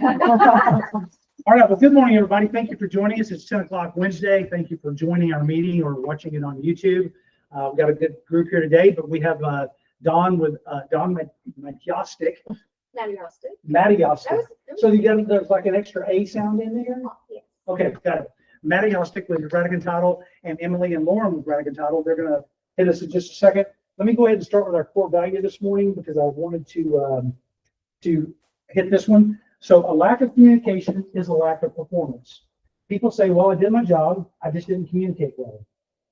All right, well, good morning, everybody. Thank you for joining us. It's 10 o'clock Wednesday. Thank you for joining our meeting or watching it on YouTube. We've got a good group here today, but we have Don with Don Matyastik. Matyastik. So you got there's like an extra A sound in there? Yeah. Okay, got it. Matyastik with Rattikin title and Emily and Lauren with Rattikin title. They're going to hit us in just a second. Let me go ahead and start with our core value this morning because I wanted to hit this one. So a lack of communication is a lack of performance. People say, well, I did my job, I just didn't communicate well.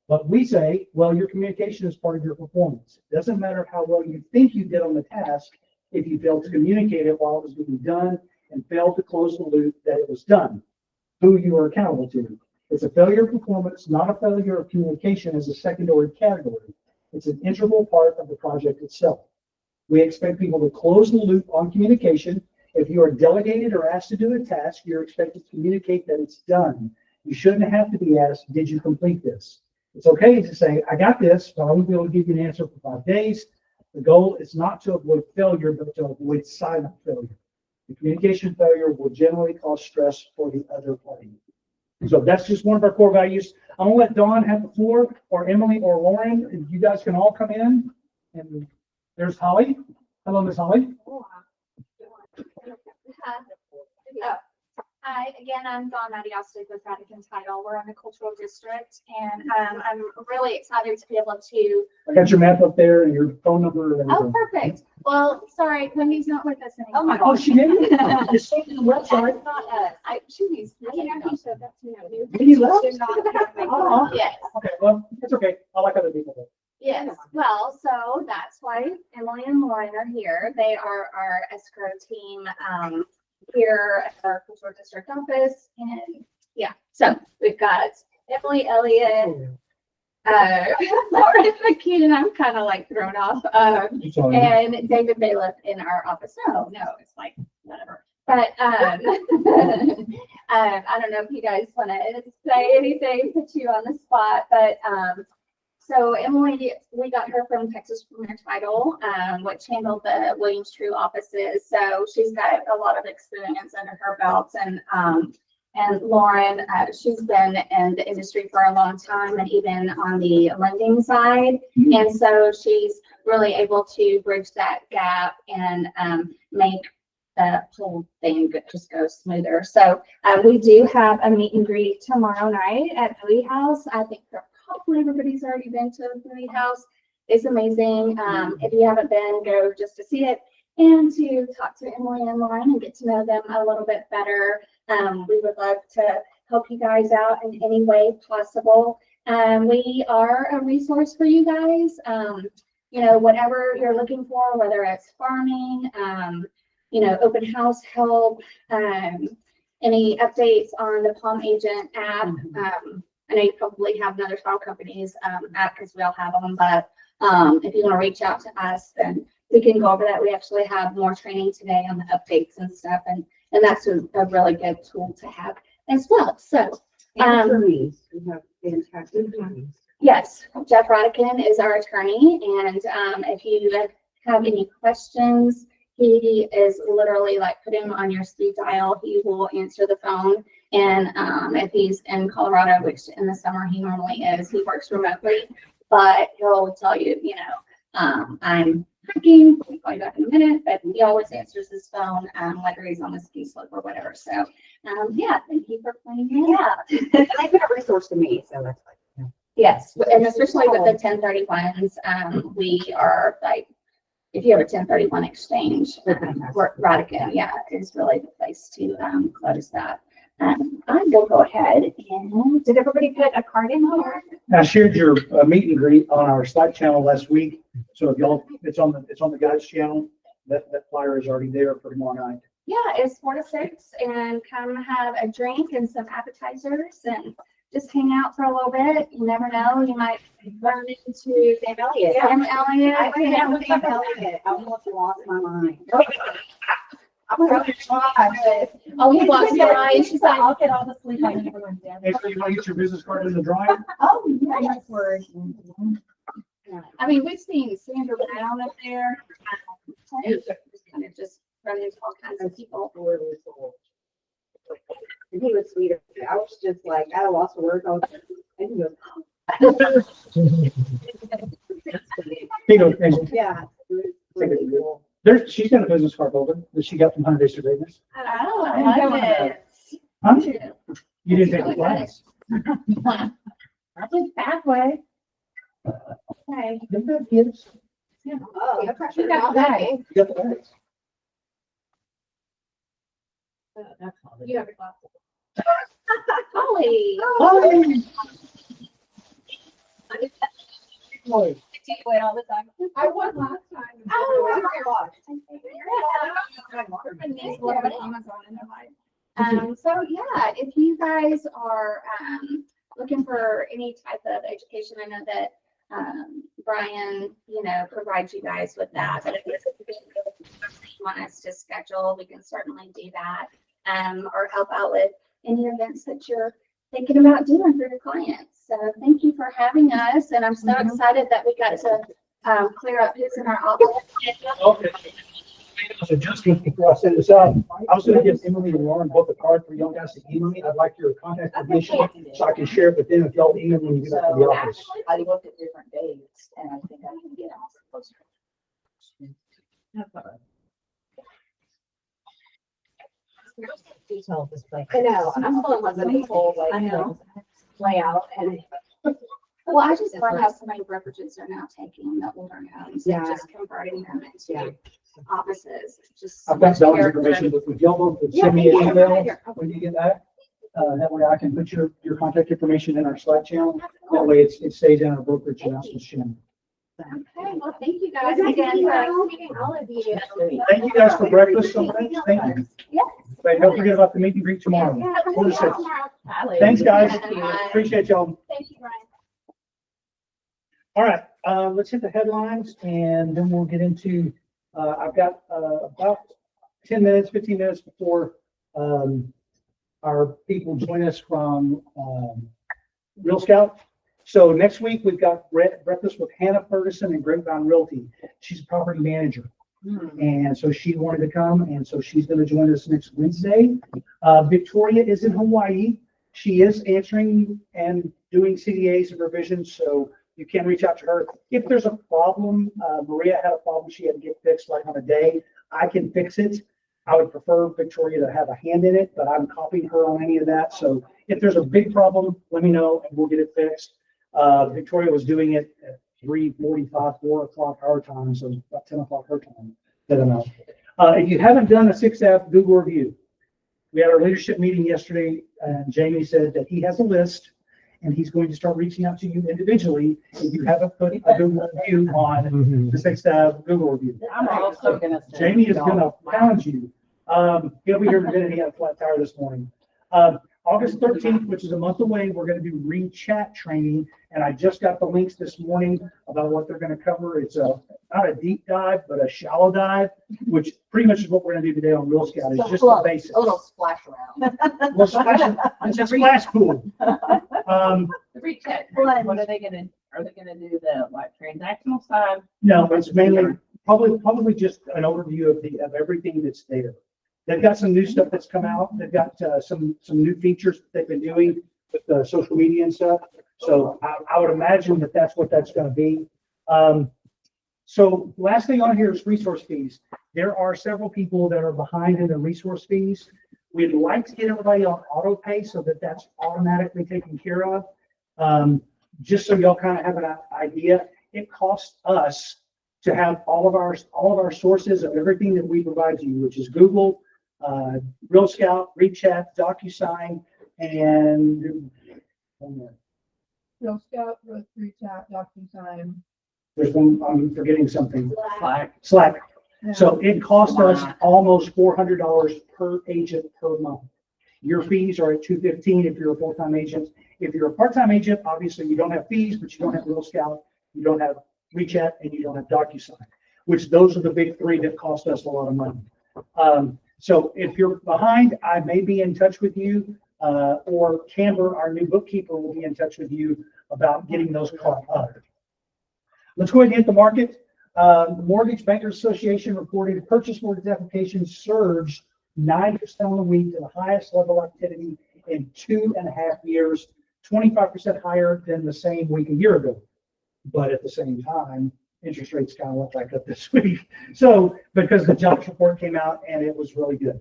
But we say, well, your communication is part of your performance. It doesn't matter how well you think you did on the task if you failed to communicate it while it was being done and failed to close the loop that it was done, who you are accountable to. It's a failure of performance, not a failure of communication as a secondary category. It's an integral part of the project itself. We expect people to close the loop on communication. If you are delegated or asked to do a task, you're expected to communicate that it's done. You shouldn't have to be asked, did you complete this? It's okay to say, I got this, but I won't be able to give you an answer for 5 days. The goal is not to avoid failure, but to avoid silent failure. The communication failure will generally cause stress for the other party. So that's just one of our core values. I'm gonna let Dawn have the floor, or Emily or Lauren, and you guys can all come in. And there's Holly. Hello, Miss Holly. Hi, again, I'm Dawn Matyastik with Rattikin title. We're in the cultural district, and I'm really excited to be able to. I got your map up there and your phone number. And oh, perfect. Well, sorry, Wendy's not with us anymore. Oh my gosh, she didn't. It's on the website. She's Yes. Okay, well, it's okay. I like other people. Yes. Well, so that's why Emily and Lauren are here. They are our escrow team here at our cultural district office, and yeah. So we've got Emily, Elliott, Lauren, McCune, and I'm kind of like thrown off, and David Bailiff in our office. No, it's like whatever. But I don't know if you guys want to say anything, put you on the spot, but so Emily, we got her from Texas Premier Title, which handled the Williams True offices. So she's got a lot of experience under her belt, and Lauren, she's been in the industry for a long time, and even on the lending side. And so she's really able to bridge that gap and make the whole thing just go smoother. So we do have a meet and greet tomorrow night at Bowie House. I think hopefully everybody's already been to Bowie House. It's amazing. If you haven't been, go just to see it and to talk to Emily and Lauren and get to know them a little bit better. We would love to help you guys out in any way possible. We are a resource for you guys. You know, whatever you're looking for, whether it's farming, you know, open house help, any updates on the Palm Agent app. I know you probably have another title company's app because we all have them, but if you want to reach out to us, then we can go over that. We actually have more training today on the updates and stuff, and that's a really good tool to have as well. So, attorneys, we have fantastic attorneys. Yes, Jeff Rattikin is our attorney, and if you have any questions, he is literally like put him on your speed dial. He will answer the phone. And if he's in Colorado, which in the summer he normally is, he works remotely, but he'll tell you, you know, I'm hiking, I'll call you back in a minute, but he always answers his phone, whether he's on the ski slope or whatever. So, yeah, thank you for pointing me out. They've been a resource to me, so that's like, Yes, and especially with the 1031s, we are like, if you have a 1031 exchange, Rattikin, yeah, is really the place to close that. I will go ahead and did everybody put a card in here? I shared your meet and greet on our Slack channel last week. So if y'all, it's on the guys channel. That flyer is already there for tomorrow night. Yeah, it's 4 to 6, and come have a drink and some appetizers and just hang out for a little bit. You never know, you might run into Sam Elliott. Sam Elliott. I can't with Sam Elliott. I almost lost my mind. I'm really trying. Oh, he walks by and she's like, I'll get all the sleep I never went down. Hey, so you want to get your business card in the drawing? Oh, yeah, nice word. I mean, we've seen Sandra Brown up there. Just kind of just run into all kinds of people. And he was sweeter. I was just like, I lost for work. And he goes, Big old thing. yeah. It was really cool. She's got a business card holder that she got from 100 Days to Greatness. Oh, I love it. Huh? You didn't take the class. I think halfway. Okay. You got kids. Oh, You pressure. got that. You got the bags. You have your glasses. Holly. Holly. Holly. Do you wait all the time? I won last time. Oh, I lost. My niece love Amazon in their life. So yeah, if you guys are looking for any type of education, I know that Brian, provides you guys with that. But if it's something you want us to schedule, we can certainly do that. Or help out with any events that you're thinking about doing for your clients. So thank you for having us, and I'm so excited that we got to clear up who's in our office. Okay. So just before I send this out, I was going to give Emily and Lauren both a card for y'all guys to email me. I'd like your contact information so I can share it with them if y'all email me when you get back to the office. I looked at different dates and I think I can get them closer. Detail this place. I know, I'm still in the whole layout and. Well, I just love how so many brokerages are now taking the older homes and Yeah. just converting them into offices. Just I've got much Dawn's character. information, but if y'all both would send me an email when you get back, that way I can put your contact information in our Slack channel. That way it stays in our brokerage announcement channel. Okay, well, thank you guys again for meeting all of you. Thank you guys for breakfast. So much. Thank you. Yes. But don't forget about the meet and greet tomorrow. Yeah, Quarter to 6. tomorrow. Thanks, guys. Thank you. Appreciate y'all. Thank you, Brian. All right, let's hit the headlines and then we'll get into, I've got about 10 minutes, 15 minutes before our people join us from RealScout. So next week, we've got breakfast with Hannah Ferguson and Grapevine Realty. She's a property manager. And so she wanted to come, and so she's going to join us next Wednesday. Victoria is in Hawaii. She is answering and doing CDAs and revisions, so you can reach out to her. If there's a problem, Maria had a problem she had to get fixed like on a day, I can fix it. I would prefer Victoria to have a hand in it, but I'm copying her on any of that. So if there's a big problem, let me know and we'll get it fixed. Victoria was doing it at 3:45, 4 o'clock our time, so about 10 o'clock her time. I don't know. If you haven't done a 6th Ave Google review, we had our leadership meeting yesterday, and Jamie said that he has a list and he's going to start reaching out to you individually if you haven't put a Google review on the 6th Ave Google review. I'm also gonna. Jamie is going to pound you. He'll be here in a minute. He had a flat tire this morning. August 13th, which is a month away, we're going to do ReChat training. And I just got the links this morning about what they're going to cover. It's not a deep dive, but a shallow dive, which pretty much is what we're going to do today on RealScout. It's just the basics. A little splash around. Well, it's a splash pool. The ReChat, what are they gonna do the transactional side? No, it's mainly probably just an overview of everything that's there. They've got some new stuff that's come out. They've got some new features that they've been doing with the social media and stuff. So I would imagine that that's what that's going to be. So last thing on here is resource fees. There are several people that are behind in the resource fees. We'd like to get everybody on auto pay so that that's automatically taken care of. Just so y'all kind of have an idea, it costs us to have all of our sources of everything that we provide to you, which is Google, RealScout, ReChat, DocuSign, and RealScout, ReChat, DocuSign. there's one, I'm forgetting something. Slack. Yeah. So it costs us almost $400 per agent per month. Your fees are at $215 if you're a full-time agent. If you're a part-time agent, obviously you don't have fees, but you don't have RealScout, you don't have ReChat, and you don't have DocuSign, which those are the big three that cost us a lot of money. So if you're behind, I may be in touch with you, or Camber, our new bookkeeper, will be in touch with you about getting those caught up. Let's go ahead and hit the market. Mortgage Bankers Association reported purchase mortgage applications surged 9% on the week to the highest level of activity in 2.5 years, 25% higher than the same week a year ago. But at the same time, interest rates kind of went back up this week. So because the jobs report came out and it was really good.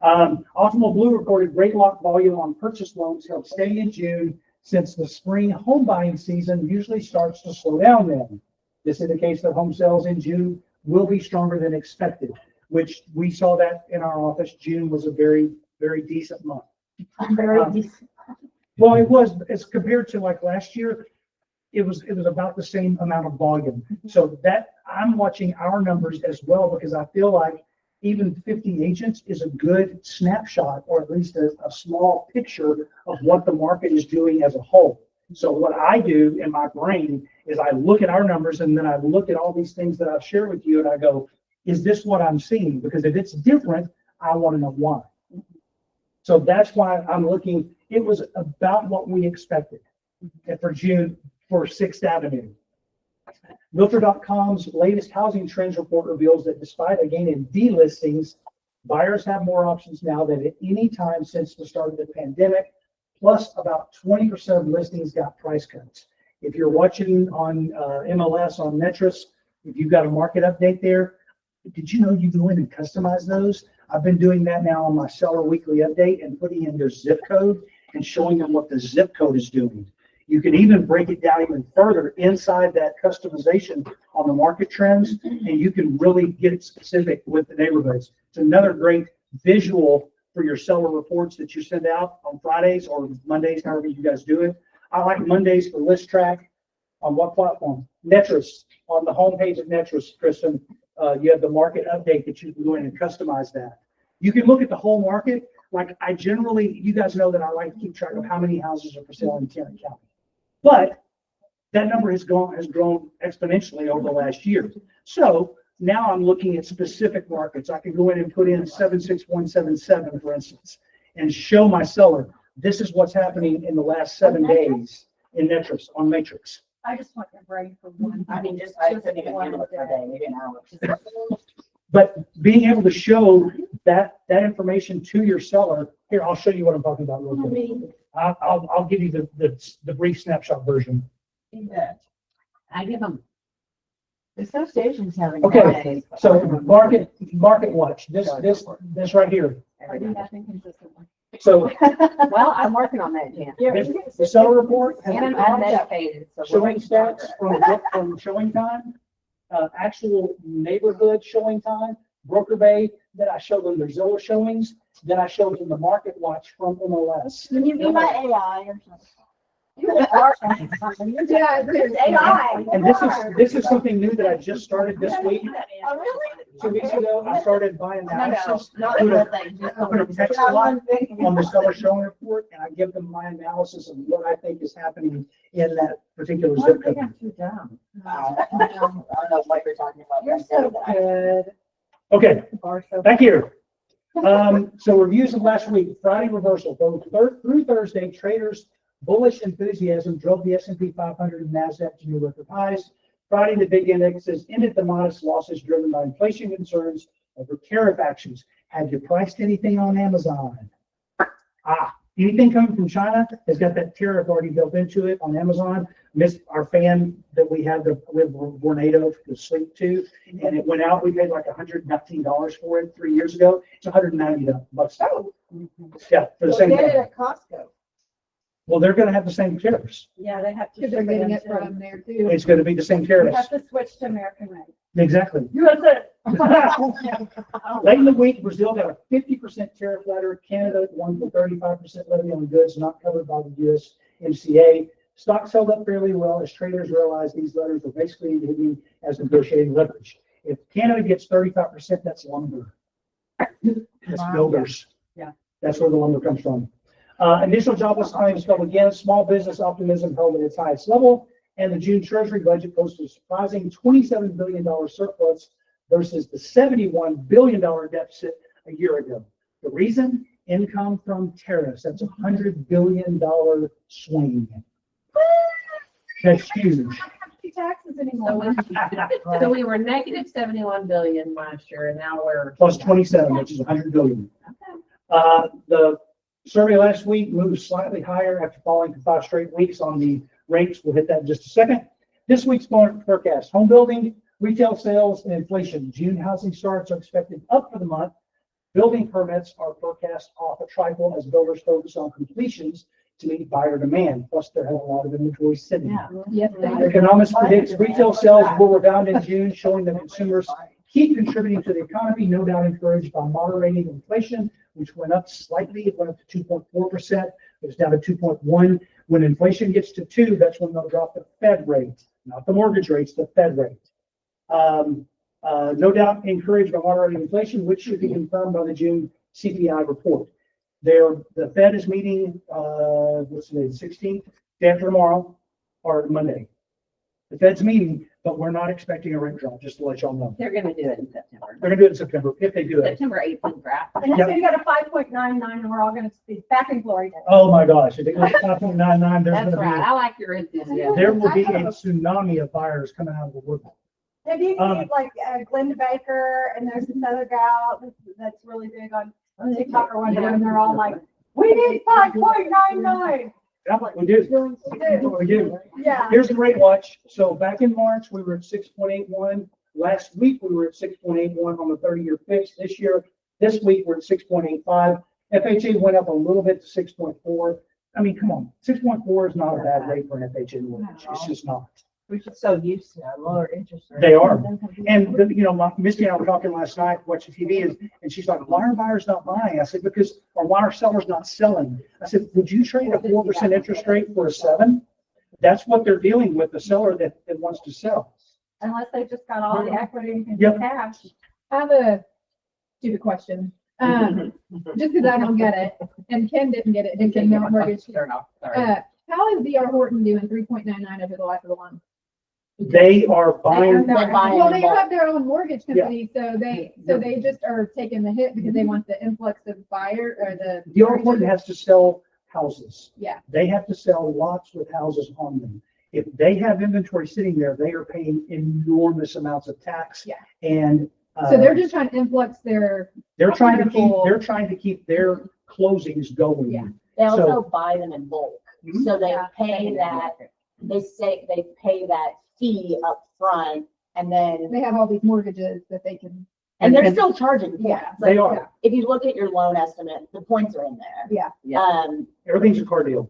Optimal Blue reported rate lock volume on purchase loans held steady in June since the spring home buying season usually starts to slow down then. This indicates that home sales in June will be stronger than expected, which we saw that in our office. June was a very, very decent month. Well, it was, as compared to like last year, it was about the same amount of volume. So that I'm watching our numbers as well, because I feel like even 50 agents is a good snapshot, or at least a small picture of what the market is doing as a whole. So what I do in my brain is I look at our numbers and then I look at all these things that I've shared with you and I go, is this what I'm seeing? Because if it's different, I want to know why. So that's why I'm looking. It was about what we expected for June for 6th Avenue. Realtor.com's latest housing trends report reveals that despite a gain in delistings, buyers have more options now than at any time since the start of the pandemic. Plus, about 20% of listings got price cuts. If you're watching on MLS on Metris, if you've got a market update there, did you know you go in and customize those? I've been doing that now on my seller weekly update and putting in their zip code and showing them what the zip code is doing. You can even break it down even further inside that customization on the market trends, and you can really get specific with the neighborhoods. It's another great visual for your seller reports that you send out on Fridays or Mondays, however you guys do it. I like Mondays for List Track. On what platform? Netris. On the homepage of Netris, Kristen, you have the market update that you can go in and customize that. You can look at the whole market. Like I generally, you guys know that I like to keep track of how many houses are for sale in Tarrant County. But that number has grown exponentially over the last year. So now I'm looking at specific markets. I can go in and put in 76177, for instance, and show my seller, this is what's happening in the last 7 days in Netris on Matrix. I just want your brain for one. I couldn't even handle it for a day, maybe an hour. But being able to show that information to your seller, here, I'll show you what I'm talking about real quick. I'll give you the brief snapshot version. I give them. The association's having. Okay, so market watch, this right here. Are you having consistently? So Well, I'm working on that, Jan. the seller report has And I'm dedicated. showing stats from showing time, actual neighborhood showing time, Broker Bay, then I show them their Zillow showings, then I show them the market watch from MLS. Can you be my AI or something? Yeah, it's AI. And this is something new that I just started this week. Oh, really? 2 weeks ago, I started buying analysis. Not Put a- everything. put a text line on the seller showing report, and I give them my analysis of what I think is happening in that particular zip code. I don't know what you're talking about. You're so good. Okay, back here. So reviews of last week, Friday reversal. Through Thursday, traders' bullish enthusiasm drove the S&P 500 and NASDAQ to new record highs. Friday, the big indexes ended the modest losses driven by inflation concerns over tariff actions. Have you priced anything on Amazon? Anything coming from China has got that tariff already built into it on Amazon. Missed our fan that we had with Vornado to sleep to, and it went out. We paid like $119 for it 3 years ago. It's $190 bucks. Yeah, for the same Get it thing. at Costco. Well, they're going to have the same tariffs. Yeah, they have to. Because they're getting it from there too. It's going to be the same We tariffs. have to switch to American made. Exactly. USA. Late in the week, Brazil got a 50% tariff letter. Canada won the 35% levy on goods not covered by the USMCA. Stocks held up fairly well as traders realized these letters were basically behaving as negotiating leverage. If Canada gets 35%, that's lumber. That's builders. Yeah. That's where the lumber comes from. Initial jobless claims fell again. Small business optimism held at its highest level, and the June Treasury budget posted a surprising $27 billion surplus versus the $71 billion deficit a year ago. The reason? Income from tariffs. That's a $100 billion swing. That's huge. Taxes anymore. So we were negative 71 billion last year and now we're. Plus 27, which is 100 billion. The survey last week moved slightly higher after falling for 5 straight weeks on the rates. We'll hit that in just a second. This week's forecast: home building, retail sales, and inflation. June housing starts are expected up for the month. Building permits are forecast off a trifle as builders focus on completions to meet buyer demand. Plus, there have a lot of inventory sitting. Yes, they do. Economics predicts retail sales will rebound in June, showing that consumers keep contributing to the economy, no doubt encouraged by moderating inflation, which went up slightly. It went up to 2.4%. It was down to 2.1. When inflation gets to 2, that's when they'll drop the Fed rate, not the mortgage rates, the Fed rate. No doubt encouraged by moderating inflation, which should be confirmed by the June CPI report. The Fed is meeting, what's the 16th, day after tomorrow, or Monday. The Fed's meeting, but we're not expecting a rate drop, just to let y'all know. They're gonna do it in September. They're gonna do it in September, if they do it. September 8th is draft. And so you got a 5.99 and we're all gonna be back in glory days. Oh my gosh, if it goes 5.99, there's That's right. gonna I like your enthusiasm. be, there will be a tsunami of buyers coming out of the woodwork. Have you seen like Glenda Baker and there's this other gal that's really big on TikTok or whatever, and they're all like, we need 5.99. Yeah, we do. We do. Yeah. Here's the rate watch. So back in March, we were at 6.81. Last week, we were at 6.81 on the 30-year fix. This week, we're at 6.85. FHA went up a little bit to 6.4. I mean, come on, 6.4 is not a bad rate for an FHA mortgage. It's just not. We're just so used to lower interest rates. They are. And, Misty and I were talking last night, watching TV, and she's like, why are buyers not buying? I said, or why are sellers not selling? I said, would you trade a 4% interest rate for a 7? That's what they're dealing with, the seller that wants to sell. Unless they just got all the equity and Yep. cash. I have a stupid question. Just because I don't get it, and Ken didn't get it, and Ken no mortgage. Turn off, sorry. How is D.R. Horton doing 3.99 over the life of the loan? They are buying. Well, they have their own mortgage company, so they just are taking the hit because they want the influx of buyer or the. D.R. Horton has to sell houses. Yeah. They have to sell lots with houses on them. If they have inventory sitting there, they are paying enormous amounts of tax. Yeah. And So they're just trying to influx their. they're trying to keep their closings going. Yeah. They So- also buy them in bulk, Mhm. so they pay that, they pay that fee up front, and then, They have all these mortgages that they can. and they're and- still charging points. Yeah, They Like, are. if you look at your loan estimate, the points are in there. Yeah. Everything's a car deal.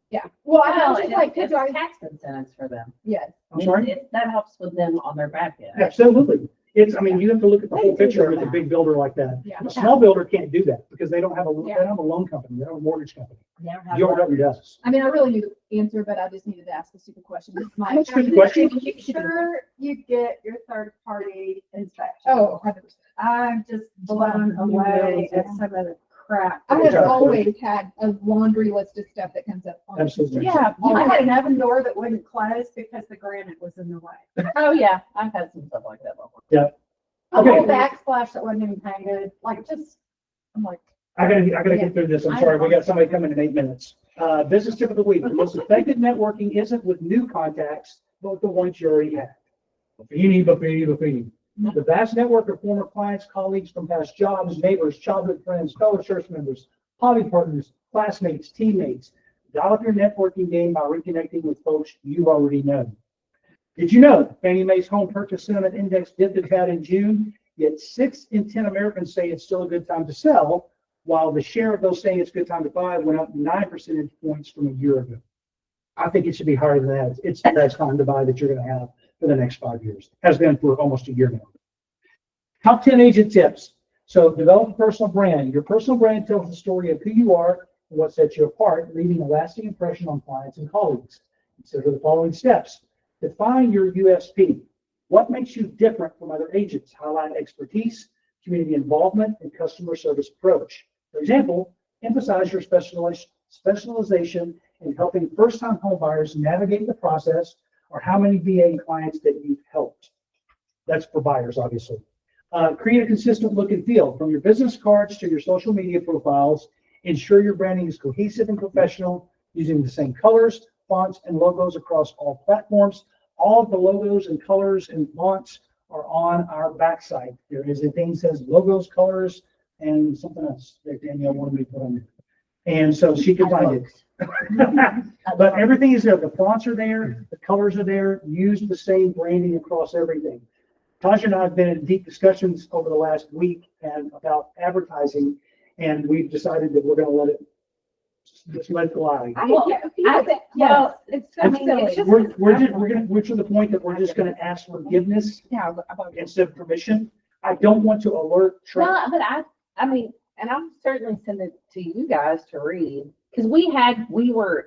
Yeah. Well, I Well, was just like, it's do I? tax incentives for them. Yes. I'm sorry? That helps with them on their back end. Absolutely. You have to look at the whole picture with a big builder like that. Yeah. A small builder can't do that because they don't have a Yeah. loan company. They don't have a mortgage company. They don't have URW does. I mean, I really knew the answer, but I just needed to ask a stupid question. This is my- That's a good question. Make sure you get your third party inspection. Oh, 100%. I'm just blown away at some of the crap. I have always had a laundry list of stuff that comes up. on the Absolutely. system. Yeah, I had an oven door that wouldn't close because the granite was in the way. Oh, yeah, I've had some stuff like that before. A Okay. whole backsplash that wasn't even painted, like just, I'm like, I gotta get through this. I'm sorry. We got somebody coming in 8 minutes. Business tip of the week. The most effective networking isn't with new contacts, but with the ones you already have. Buffini. The vast network of former clients, colleagues from past jobs, neighbors, childhood friends, fellow church members, hobby partners, classmates, teammates. Dial up your networking game by reconnecting with folks you already know. Did you know Fannie Mae's home purchase sentiment index dipped a tad in June, yet 6 in 10 Americans say it's still a good time to sell, while the share of those saying it's a good time to buy went up 9 percentage points from a year ago. I think it should be higher than that. It's the best time to buy that you're going to have for the next 5 years. Has been for almost a year now. Top 10 agent tips. So develop a personal brand. Your personal brand tells the story of who you are and what sets you apart, leaving a lasting impression on clients and colleagues. Consider the following steps. Define your USP. What makes you different from other agents? Highlight expertise, community involvement, and customer service approach. For example, emphasize your specialization in helping first-time home buyers navigate the process, or how many VA clients that you've helped. That's for buyers, obviously. Create a consistent look and feel. From your business cards to your social media profiles, ensure your branding is cohesive and professional, using the same colors, fonts, and logos across all platforms. all of the logos and colors and fonts are on our backside. There is a thing that says logos, colors, and something else that Danielle wanted me to put on there. And so she can find it. But everything is there. The fonts are there, the colors are there, use the same branding across everything. Tasha and I have been in deep discussions over the last week and about advertising, and we've decided that we're gonna just let it fly. Well, it's, I mean, it's just. We're to the point that we're just gonna ask forgiveness instead of permission. I don't want to alert. No, but I mean, and I'll certainly send it to you guys to read, because we had to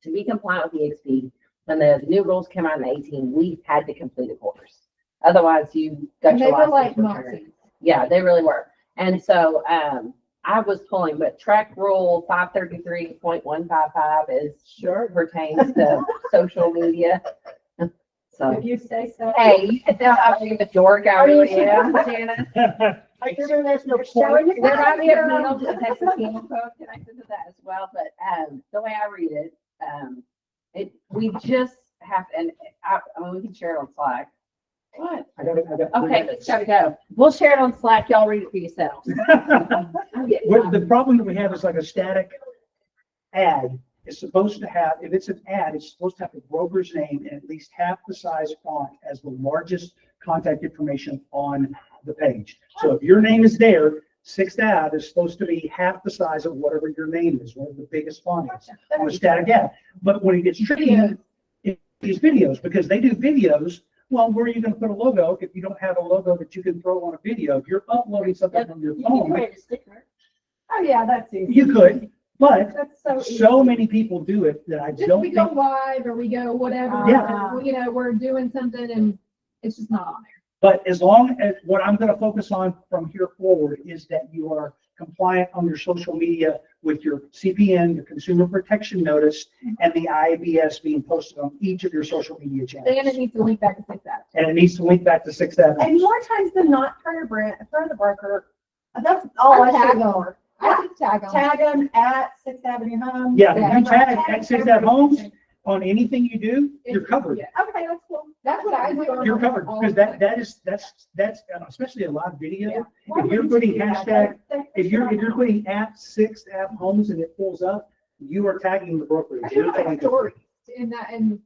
be compliant with EXP. When the new rules came out in 18, we had to complete a course. Otherwise, you got And your they were license like returned. Nazis. Yeah, they really were. And so, I was pulling, but track rule 533.155 is sure pertains to social media. So, If you say so. hey, you can tell how big of a dork I really am, Janice. I hear there's no Showing There might be a penal, a Texas penal code connected to that as well, but, the way I read it, we just have, and I mean, we can share it on Slack. What? I got 3 Okay, minutes. gotta go. We'll share it on Slack. Y'all read it for yourselves. Well, the problem that we have is like a static ad is supposed to have, if it's an ad, it's supposed to have the broker's name and at least half the size font as the largest contact information on the page. So if your name is there, 6th Ave is supposed to be half the size of whatever your name is, whatever the biggest font is on a static ad. But when it gets tricky, these videos, because they do videos, well, where are you gonna put a logo if you don't have a logo that you can throw on a video? If you're uploading something from your You can phone, create a sticker. Oh, yeah, that's easy. you could, but That's so easy. so many people do it that I Just don't we go think, live or we go whatever, Yeah. or, you know, we're doing something and it's just not on there. but as long as, what I'm gonna focus on from here forward is that you are compliant on your social media with your CPN, your Consumer Protection Notice, and the IABS being posted on each of your social media And channels. it needs to link back to 6th Ave. And it needs to link back to 6th And Avenue. more times than not, for the broker, that's all I Tag should them. for. I just tag them. Tag them at 6th Avenue Home. Yeah, if you tag at 6th Ave Homes on anything you do, you're covered. Yeah. Okay, that's cool. That's what I do. You're covered, because that's, especially a live video. If you're putting hashtag, if you're putting at 6th Ave Homes and it pulls up, you are tagging the brokerage. I do You're my tagging- stories in that, and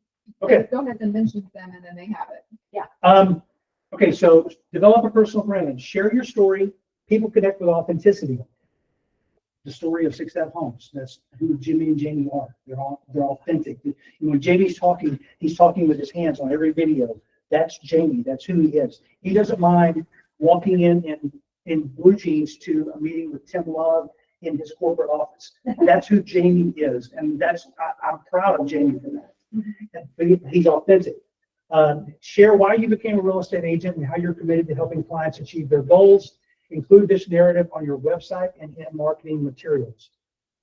Okay. go ahead and mention them and then they have it. Okay, so develop a personal brand, share your story, people connect with authenticity. The story of 6th Ave Homes, that's who Jimmy and Jamie are. They're authentic. When Jamie's talking, he's talking with his hands on every video. That's Jamie, that's who he is. He doesn't mind walking in blue jeans to a meeting with Tim Love in his corporate office. That's who Jamie is, and I'm proud of Jamie for that. He's authentic. Share why you became a real estate agent and how you're committed to helping clients achieve their goals. Include this narrative on your website and in marketing materials.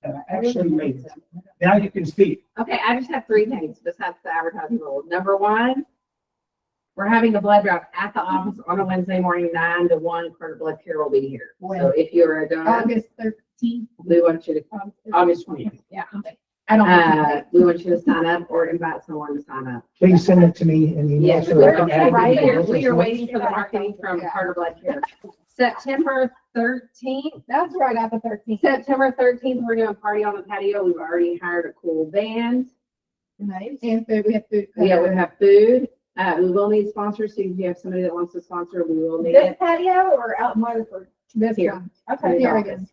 And I actually made it. Now you can speak. Okay, I just have 3 things besides the advertising rule. Number 1, we're having a blood drive at the office on a Wednesday morning, 9 to 1. Carter Blood Care will be here. So if you're a donor, August 13th. we want you to, August 20th. Yeah. I don't. We want you to sign up or invite someone to sign up. Please send it to me in email. Yes, so I can add it right to here. the We are business. waiting for the marketing from Carter Blood Care. September 13th, That's where I got the 13th. September 13th, we're doing a party on the patio. We've already hired a cool band. Nice. And food, we have food. Yeah, we have food. We will need sponsors. So if you have somebody that wants to sponsor, we will need This it. patio or out in Weatherford? This Here. one. Okay. Here it is.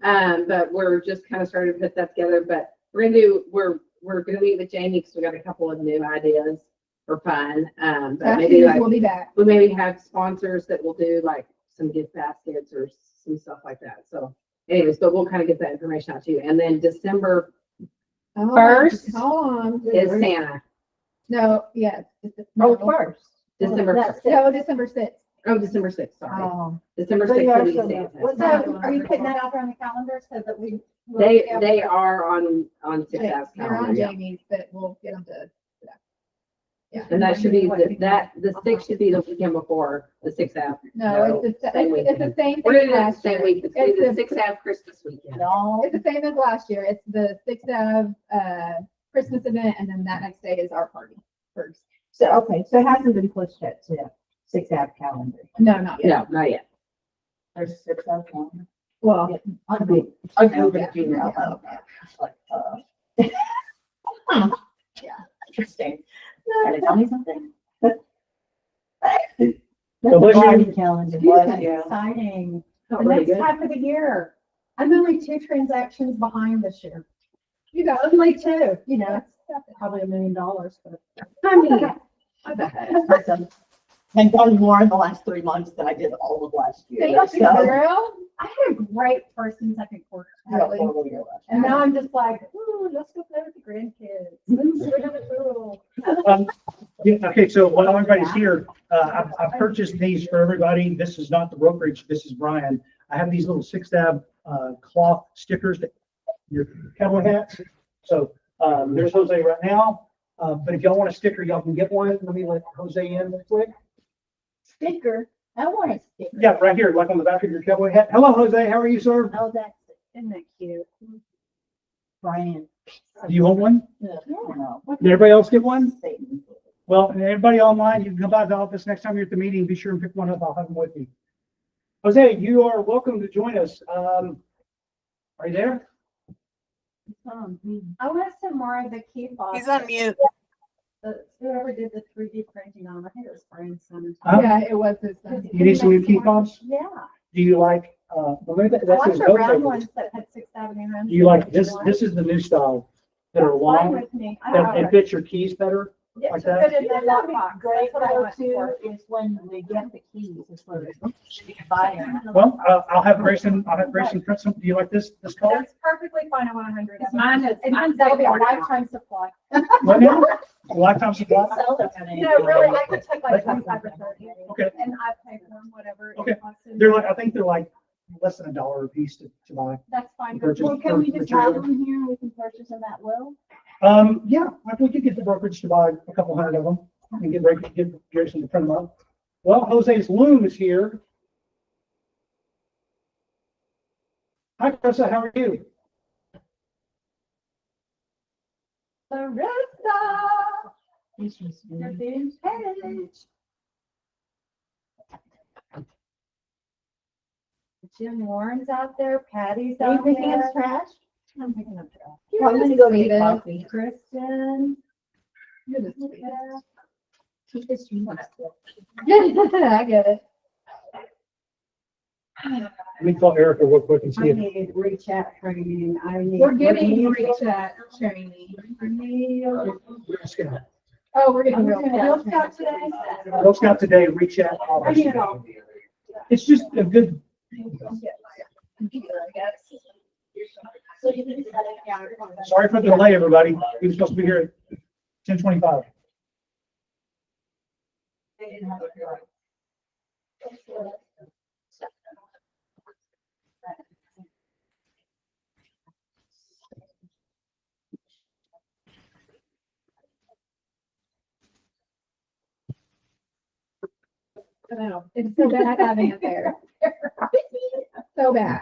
But we're just kind of starting to put that together, but we're gonna meet with Jamie because we got a couple of new ideas for fun. But maybe like, We'll be back. we maybe have sponsors that will do like some gift baskets or some stuff like that. So anyways, but we'll kind of get that information out to you. And then December Hold on, First Hold on. is Santa. No, yes. Oh, No. first. December That's 1st. it. No, December 6th. Oh, December 6th, sorry. Oh. December So 6th you will are be so- Santa. So are you putting that out there on the calendar so that we? They are on 6th They're Ave on calendar, yeah. Jamie's, but we'll get them to. Yeah. And that should be, the 6th should be the weekend before the 6th Ave. No, it's the same it's the same We're thing gonna do it last the year. same week. It's It's the the- 6th Ave Christmas weekend. No. It's the same as last year. It's the 6th Ave Christmas event, and then that next day is our party. first. So, okay, so it hasn't been pushed yet to 6 app calendar. No, not yet. No, not yet. There's 6 of them. Well, On the, on the Gmail. Oh, it's like, yeah, interesting. Trying to tell me something? So bless you. Calendar. Yeah. Exciting. Not The very next good. half of the year. I'm only 2 transactions behind this year. you got it. Only 2, you know, it's probably $1 million, but. I mean, I bet. And done more in the last 3 months than I did all of last year. Thank you, So, girl. I had a great first and second quarter. I had a horrible year last And now I'm just like, ooh, let's go play with the grandkids. We're gonna go. Yeah, okay, so while everybody's here, I've purchased these for everybody. This is not the brokerage, this is Brian. I have these little 6-tab cloth stickers that your cowboy hats. So there's Jose right now. But if y'all want a sticker, y'all can get one. Let me let Jose in real quick. Sticker. I want a sticker. Yeah, right here, like on the back of your cowboy hat. Hello, Jose, how are you, sir? Oh, that's, Isn't that cute? Brian. Do you want one? No. Did everybody else get one? Satan. Well, and everybody online, you can come by the office next time you're at the meeting. Be sure and pick one up. I'll have them with you. Jose, you are welcome to join us. Are you there? I want some more of the key fob. He's on mute. Whoever did the 3D printing on, I think it was Brian's son. Huh? Yeah, it was his son. You need some new key fobs? Yeah. Do you like, well, maybe I that's like his the note round taker. ones that had 6th Avenue rims. Do you like this? This is the new style that are Fine long, with me. I that don't it know. fits your keys better. Yeah, like so that. put it in the lockbox. Great That's what I though went too for. is when we get the keys, is when we buy them. Well, I'll have Grayson print some. Do you like this color? That's perfectly fine. I want 100 of them. Mine is, And mine's that'll be a worn out. lifetime supply. What now? Lifetime supply? Sell them. No, really, I could take like 25 or 30. Okay. And I pay for them, whatever. it Okay. costs. They're like, I think they're like less than $1 a piece to buy. That's fine. Purchase. Well, can we just material. have them here? We can purchase them at will? Yeah, I think we could get the brokerage to buy a couple hundred of them and get Jason to print them up. Well, Jose's loom is here. Hi, Carissa, how are you? Larissa. Your big page. Jim Warren's out there, Patty's Are you out picking up there. trash? I'm picking up trash. Well, I'm gonna go get Sweetest. coffee. Kristen. You're the sweetest. Keep this stream. I get it. Let me call Erica real quick and see I if, need reach out training. I need. We're getting reach out training. Oh, we're getting real. Girl Scout today. Girl Scout today, reach out. I need it all. It's just a good, So you can set it down. sorry for the delay, everybody. He was supposed to be here at 10:25. No, it's so bad having it there. So bad.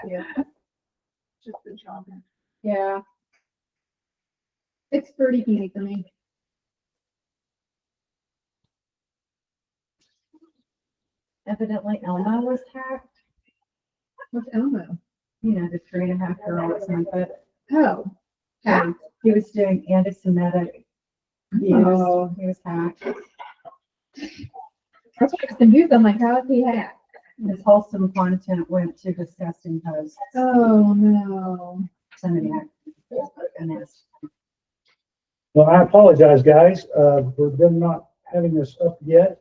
Yeah. It's pretty easy for me. Evidently Elmo was hacked. What's Elmo? You know, the 3.5-year-old son, but Oh. yeah, he was doing anti-Semitic views. Oh. He was hacked. That's why I was confused. I'm like, how is he hacked? His wholesome content went to disgusting posts. Oh, no. Somebody hacked. Goodness. Well, I apologize, guys, for them not having this up yet.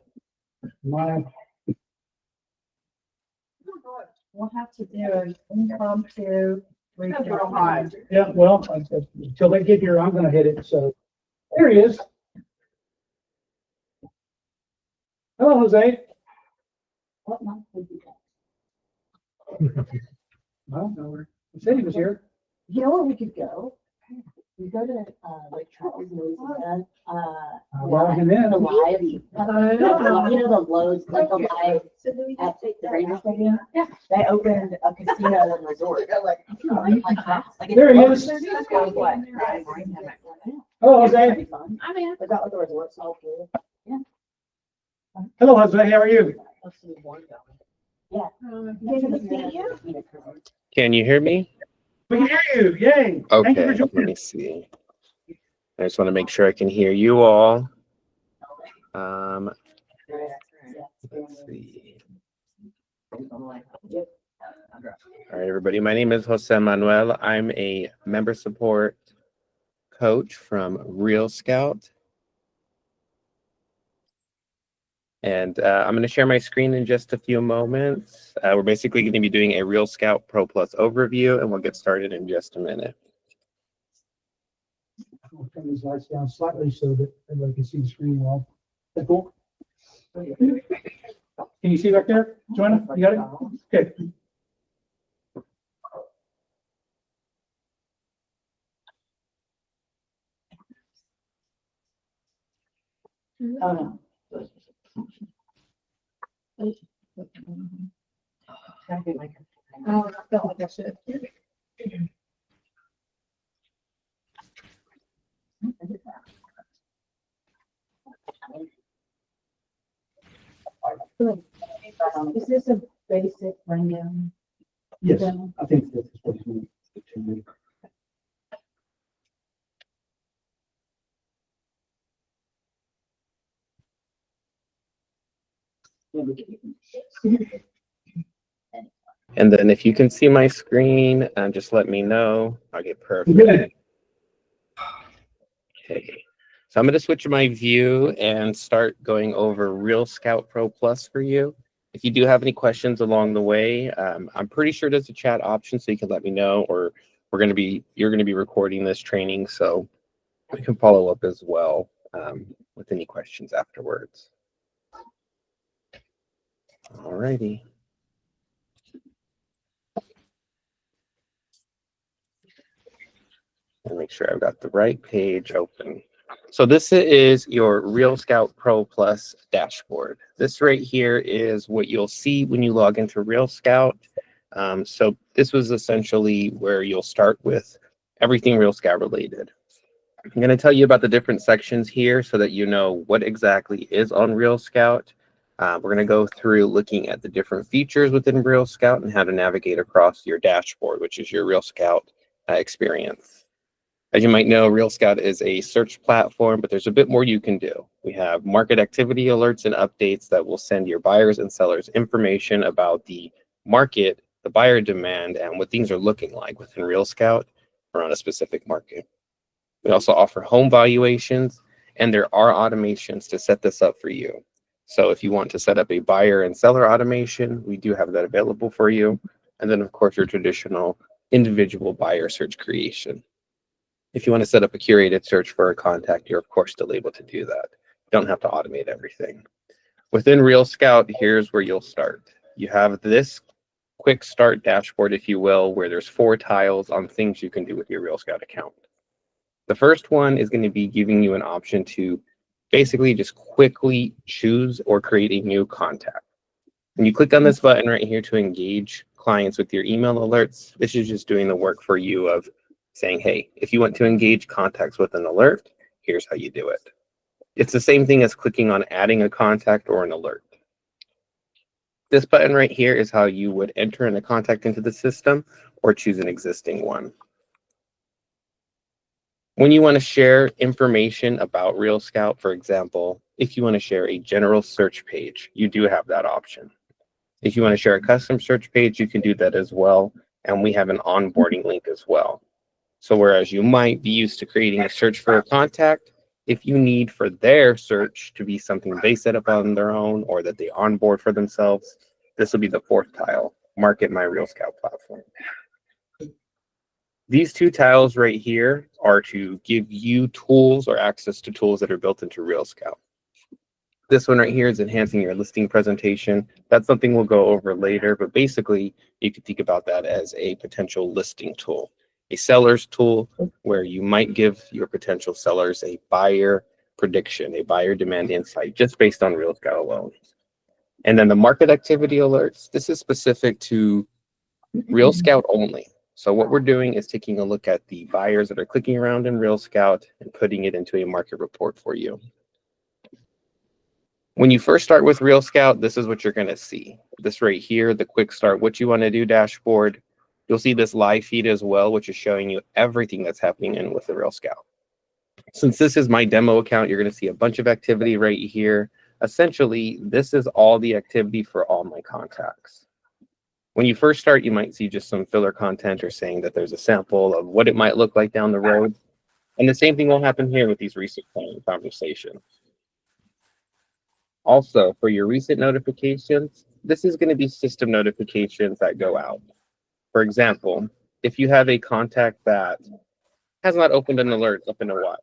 We'll have to do an impromptu. That's real hot. Yeah, well, until they get here, I'm gonna hit it, so. There he is. Hello, Jose. What month would you go? Well, nowhere. He said he was here. You know where we could go? We go to, like Charles Lewis, Allow him in. the live. You know, the Lowe's, like the live at the Ranger Stadium? Yeah. They opened a casino and resort. Like, There he is. Hello, Jose. I mean, I got like there was work salt too. Hello, Jose. How are you? Let's see one going. Can you hear me? We can hear you. Yay. Thank you for Okay, let joining. me see. I just want to make sure I can hear you all. Let's see. All right, everybody. My name is Jose Manuel. I'm a member support coach from RealScout. And I'm going to share my screen in just a few moments. We're basically going to be doing a RealScout Pro Plus overview, and we'll get started in just a minute. I'll turn these lights down slightly so that everybody can see the screen well. Is that cool? Can you see back there? Joanna, you got it? Okay. Oh, I felt like I should. Is this a basic rundown? Yes, I think this is what you need. And then if you can see my screen, just let me know. I'll get perfect. Good. Okay. So I'm going to switch my view and start going over RealScout Pro Plus for you. If you do have any questions along the way, I'm pretty sure there's a chat option, so you can let me know, or you're going to be recording this training, so we can follow up as well with any questions afterwards. All righty. And make sure I've got the right page open. So this is your RealScout Pro Plus dashboard. This right here is what you'll see when you log into RealScout. So this was essentially where you'll start with everything RealScout related. I'm going to tell you about the different sections here so that you know what exactly is on RealScout. We're going to go through looking at the different features within RealScout and how to navigate across your dashboard, which is your RealScout experience. As you might know, RealScout is a search platform, but there's a bit more you can do. We have market activity alerts and updates that will send your buyers and sellers information about the market, the buyer demand, and what things are looking like within RealScout around a specific market. We also offer home valuations, and there are automations to set this up for you. So if you want to set up a buyer and seller automation, we do have that available for you. And then, of course, your traditional individual buyer search creation. If you want to set up a curated search for a contact, you're of course still able to do that. You don't have to automate everything. Within RealScout, here's where you'll start. You have this quick start dashboard, if you will, where there's 4 tiles on things you can do with your RealScout account. The first one is going to be giving you an option to basically just quickly choose or create a new contact. When you click on this button right here to engage clients with your email alerts, this is just doing the work for you of saying, hey, if you want to engage contacts with an alert, here's how you do it. It's the same thing as clicking on adding a contact or an alert. This button right here is how you would enter in a contact into the system or choose an existing one. When you want to share information about RealScout, for example, if you want to share a general search page, you do have that option. If you want to share a custom search page, you can do that as well. And we have an onboarding link as well. So whereas you might be used to creating a search for a contact, if you need for their search to be something they set up on their own or that they onboard for themselves, this will be the 4th tile, Market My RealScout platform. These 2 tiles right here are to give you tools or access to tools that are built into RealScout. This one right here is enhancing your listing presentation. That's something we'll go over later, but basically you can think about that as a potential listing tool. A seller's tool where you might give your potential sellers a buyer prediction, a buyer demand insight just based on RealScout alone. And then the market activity alerts, this is specific to RealScout only. So what we're doing is taking a look at the buyers that are clicking around in RealScout and putting it into a market report for you. When you first start with RealScout, this is what you're going to see. This right here, the quick start, what you want to do dashboard. You'll see this live feed as well, which is showing you everything that's happening in with the RealScout. Since this is my demo account, you're going to see a bunch of activity right here. Essentially, this is all the activity for all my contacts. When you first start, you might see just some filler content or saying that there's a sample of what it might look like down the road. And the same thing will happen here with these recent client conversations. Also, for your recent notifications, this is going to be system notifications that go out. For example, if you have a contact that has not opened an alert up in a while,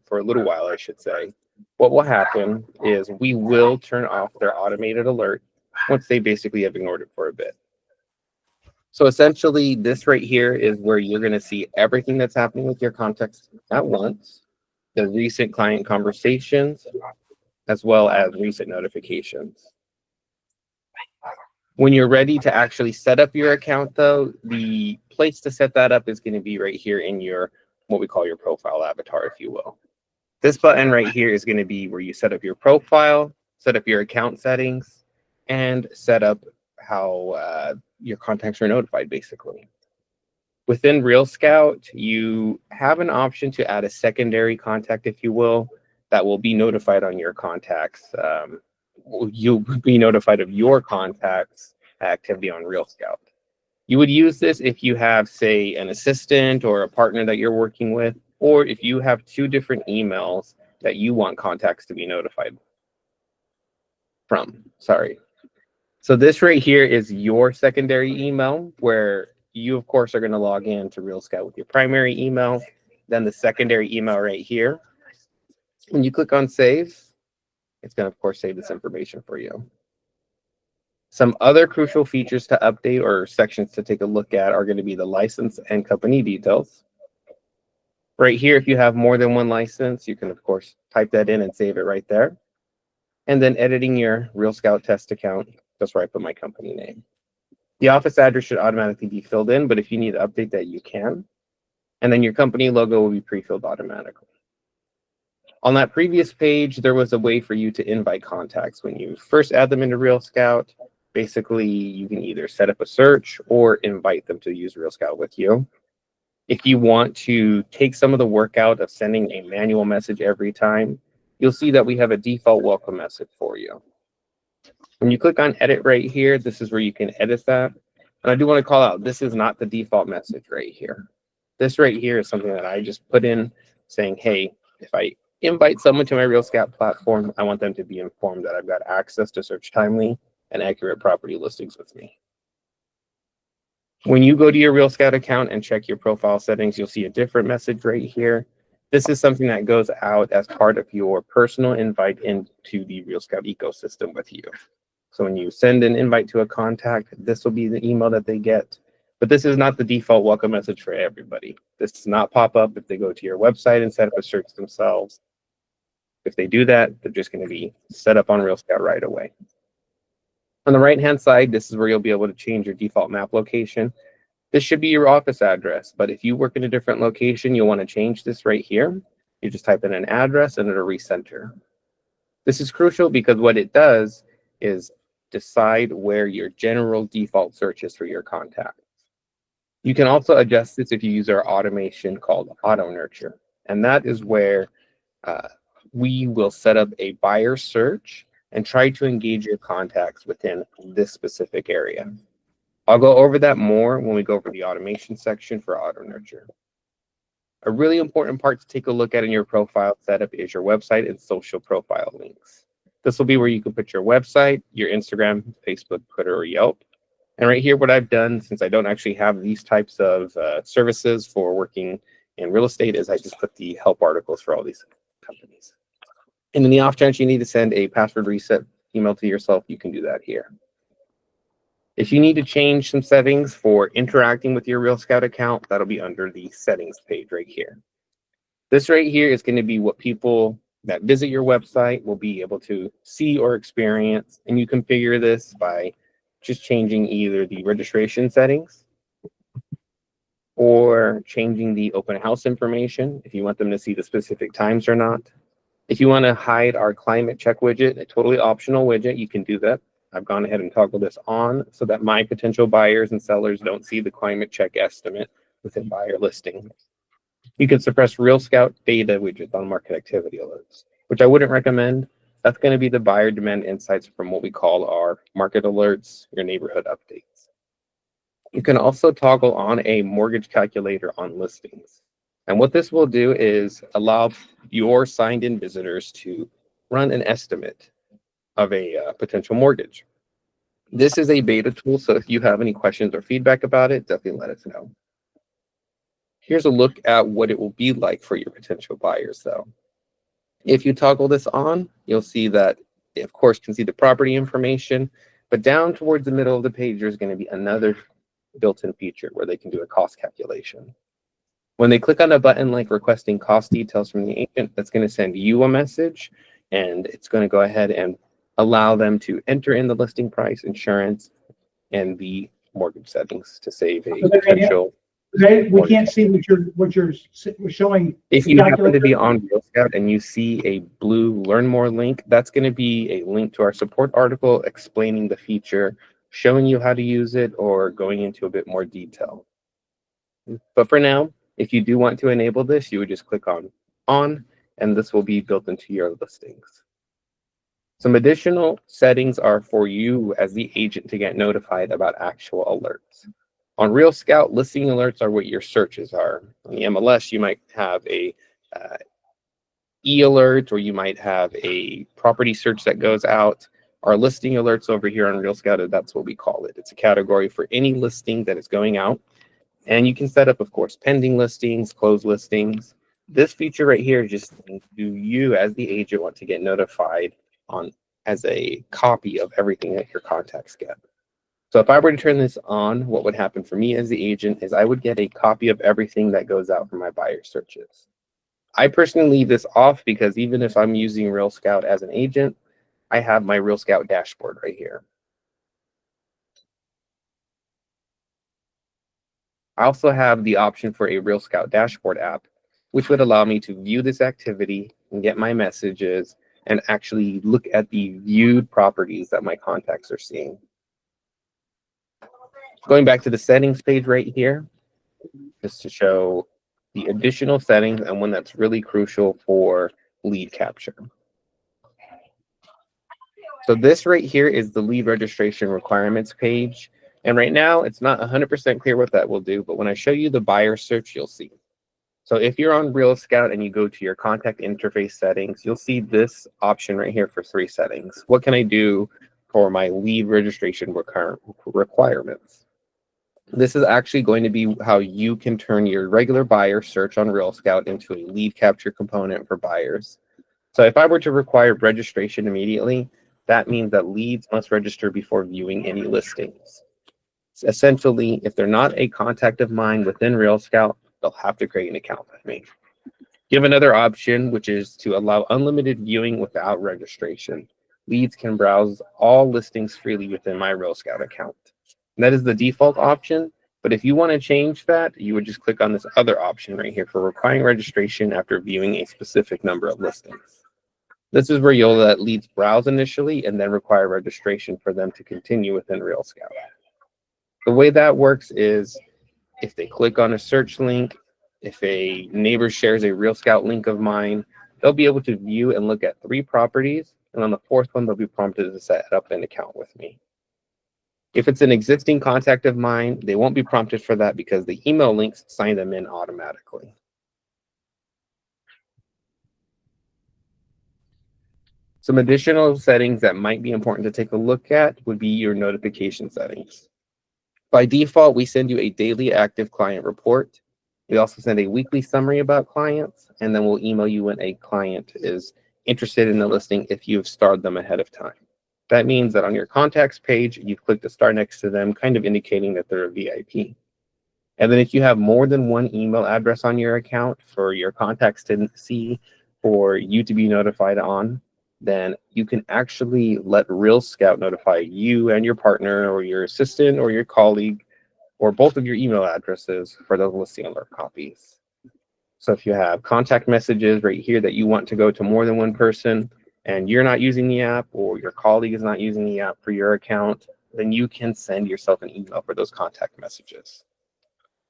for a little while, I should say, what will happen is we will turn off their automated alert once they basically have ignored it for a bit. So essentially, this right here is where you're going to see everything that's happening with your contacts at once, the recent client conversations, as well as recent notifications. When you're ready to actually set up your account, though, the place to set that up is going to be right here in your, what we call your profile avatar, if you will. This button right here is going to be where you set up your profile, set up your account settings, and set up how your contacts are notified, basically. Within RealScout, you have an option to add a secondary contact, if you will, that will be notified on your contacts. You'll be notified of your contacts activity on RealScout. You would use this if you have, say, an assistant or a partner that you're working with, or if you have two different emails that you want contacts to be notified from. Sorry. So this right here is your secondary email, where you, of course, are going to log in to RealScout with your primary email, then the secondary email right here. When you click on save, it's going to, of course, save this information for you. Some other crucial features to update or sections to take a look at are going to be the license and company details. Right here, if you have more than one license, you can, of course, type that in and save it right there. And then editing your RealScout test account, that's where I put my company name. The office address should automatically be filled in, but if you need to update that, you can. And then your company logo will be pre-filled automatically. On that previous page, there was a way for you to invite contacts. When you first add them into RealScout, basically, you can either set up a search or invite them to use RealScout with you. If you want to take some of the work out of sending a manual message every time, you'll see that we have a default welcome message for you. When you click on edit right here, this is where you can edit that. And I do want to call out, this is not the default message right here. This right here is something that I just put in saying, hey, if I invite someone to my RealScout platform, I want them to be informed that I've got access to search timely and accurate property listings with me. When you go to your RealScout account and check your profile settings, you'll see a different message right here. This is something that goes out as part of your personal invite into the RealScout ecosystem with you. So when you send an invite to a contact, this will be the email that they get. But this is not the default welcome message for everybody. This does not pop up if they go to your website and set up a search themselves. If they do that, they're just going to be set up on RealScout right away. On the right-hand side, this is where you'll be able to change your default map location. This should be your office address, but if you work in a different location, you'll want to change this right here. You just type in an address and it'll recenter. This is crucial because what it does is decide where your general default search is for your contacts. You can also adjust this if you use our automation called Auto Nurture, and that is where we will set up a buyer search and try to engage your contacts within this specific area. I'll go over that more when we go over the automation section for Auto Nurture. A really important part to take a look at in your profile setup is your website and social profile links. This will be where you can put your website, your Instagram, Facebook, Twitter, or Yelp. And right here, what I've done, since I don't actually have these types of services for working in real estate, is I just put the help articles for all these companies. And in the off chance you need to send a password reset email to yourself, you can do that here. If you need to change some settings for interacting with your RealScout account, that'll be under the settings page right here. This right here is going to be what people that visit your website will be able to see or experience, and you configure this by just changing either the registration settings or changing the open house information if you want them to see the specific times or not. If you want to hide our climate check widget, a totally optional widget, you can do that. I've gone ahead and toggled this on so that my potential buyers and sellers don't see the climate check estimate within buyer listing. You can suppress RealScout data widgets on market activity alerts, which I wouldn't recommend. That's going to be the buyer demand insights from what we call our market alerts, your neighborhood updates. You can also toggle on a mortgage calculator on listings. And what this will do is allow your signed in visitors to run an estimate of a potential mortgage. This is a beta tool, so if you have any questions or feedback about it, definitely let us know. Here's a look at what it will be like for your potential buyers, though. If you toggle this on, you'll see that they, of course, can see the property information, but down towards the middle of the page, there's going to be another built-in feature where they can do a cost calculation. When they click on a button like requesting cost details from the agent, that's going to send you a message, and it's going to go ahead and allow them to enter in the listing price, insurance, and the mortgage settings to save a potential. We can't see what you're showing. If you happen to be on RealScout and you see a blue Learn More link, that's going to be a link to our support article explaining the feature, showing you how to use it, or going into a bit more detail. But for now, if you do want to enable this, you would just click on, and this will be built into your listings. Some additional settings are for you as the agent to get notified about actual alerts. On RealScout, listing alerts are what your searches are. On the MLS, you might have a e-alert, or you might have a property search that goes out. Our listing alerts over here on RealScout, that's what we call it. It's a category for any listing that is going out. And you can set up, of course, pending listings, closed listings. This feature right here is just do you as the agent want to get notified on as a copy of everything that your contacts get. So if I were to turn this on, what would happen for me as the agent is I would get a copy of everything that goes out from my buyer searches. I personally leave this off because even if I'm using RealScout as an agent, I have my RealScout dashboard right here. I also have the option for a RealScout dashboard app, which would allow me to view this activity and get my messages and actually look at the viewed properties that my contacts are seeing. Going back to the settings page right here, just to show the additional settings and one that's really crucial for lead capture. So this right here is the lead registration requirements page. And right now it's not 100% clear what that will do, but when I show you the buyer search, you'll see. So if you're on RealScout and you go to your contact interface settings, you'll see this option right here for 3 settings. What can I do for my lead registration requirements? This is actually going to be how you can turn your regular buyer search on RealScout into a lead capture component for buyers. So if I were to require registration immediately, that means that leads must register before viewing any listings. Essentially, if they're not a contact of mine within RealScout, they'll have to create an account with me. You have another option, which is to allow unlimited viewing without registration. Leads can browse all listings freely within my RealScout account. And that is the default option, but if you want to change that, you would just click on this other option right here for requiring registration after viewing a specific number of listings. This is where you'll let leads browse initially and then require registration for them to continue within RealScout. The way that works is if they click on a search link, if a neighbor shares a RealScout link of mine, they'll be able to view and look at 3 properties, and on the 4th one, they'll be prompted to set up an account with me. If it's an existing contact of mine, they won't be prompted for that because the email links sign them in automatically. Some additional settings that might be important to take a look at would be your notification settings. By default, we send you a daily active client report. We also send a weekly summary about clients, and then we'll email you when a client is interested in the listing if you've starred them ahead of time. That means that on your contacts page, you click the star next to them, kind of indicating that they're a VIP. And then if you have more than 1 email address on your account for your contacts to see, for you to be notified on, then you can actually let RealScout notify you and your partner or your assistant or your colleague or both of your email addresses for those listing alert copies. So if you have contact messages right here that you want to go to more than one person and you're not using the app, or your colleague is not using the app for your account, then you can send yourself an email for those contact messages.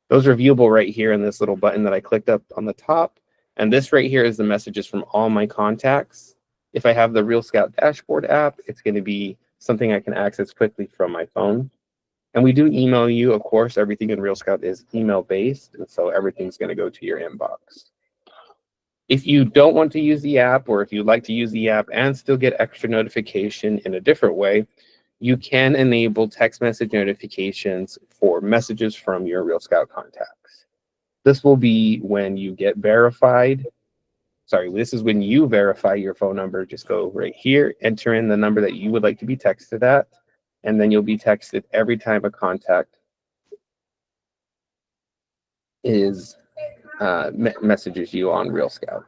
Those are viewable right here in this little button that I clicked up on the top. And this right here is the messages from all my contacts. If I have the RealScout dashboard app, it's going to be something I can access quickly from my phone. And we do email you, of course. Everything in RealScout is email based, and so everything's going to go to your inbox. If you don't want to use the app, or if you'd like to use the app and still get extra notification in a different way, you can enable text message notifications for messages from your RealScout contacts. This will be when you get verified. Sorry, this is when you verify your phone number. Just go right here, enter in the number that you would like to be texted at, and then you'll be texted every time a contact is messages you on RealScout.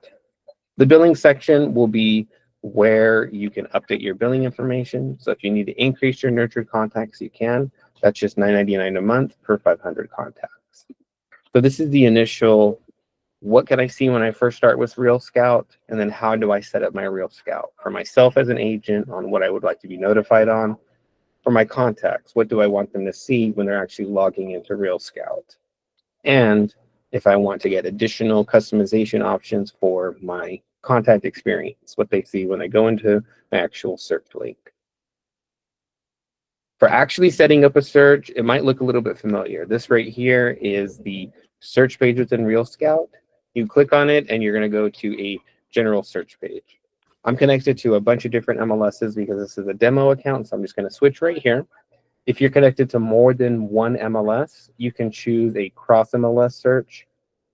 The billing section will be where you can update your billing information. So if you need to increase your nurtured contacts, you can. That's just $9.99 a month per 500 contacts. So this is the initial, what can I see when I first start with RealScout? And then how do I set up my RealScout? For myself as an agent, on what I would like to be notified on. For my contacts, what do I want them to see when they're actually logging into RealScout? And if I want to get additional customization options for my contact experience, what they see when they go into my actual search link. For actually setting up a search, it might look a little bit familiar. This right here is the search page within RealScout. You click on it and you're going to go to a general search page. I'm connected to a bunch of different MLSs because this is a demo account, so I'm just going to switch right here. If you're connected to more than one MLS, you can choose a cross MLS search.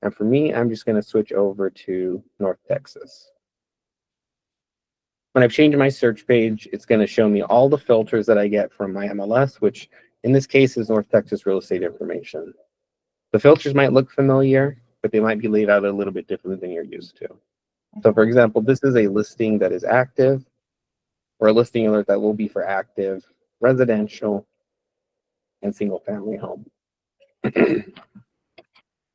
And for me, I'm just going to switch over to North Texas. When I've changed my search page, it's going to show me all the filters that I get from my MLS, which in this case is North Texas real estate information. The filters might look familiar, but they might be laid out a little bit differently than you're used to. So for example, this is a listing that is active, or a listing alert that will be for active, residential, and single family home.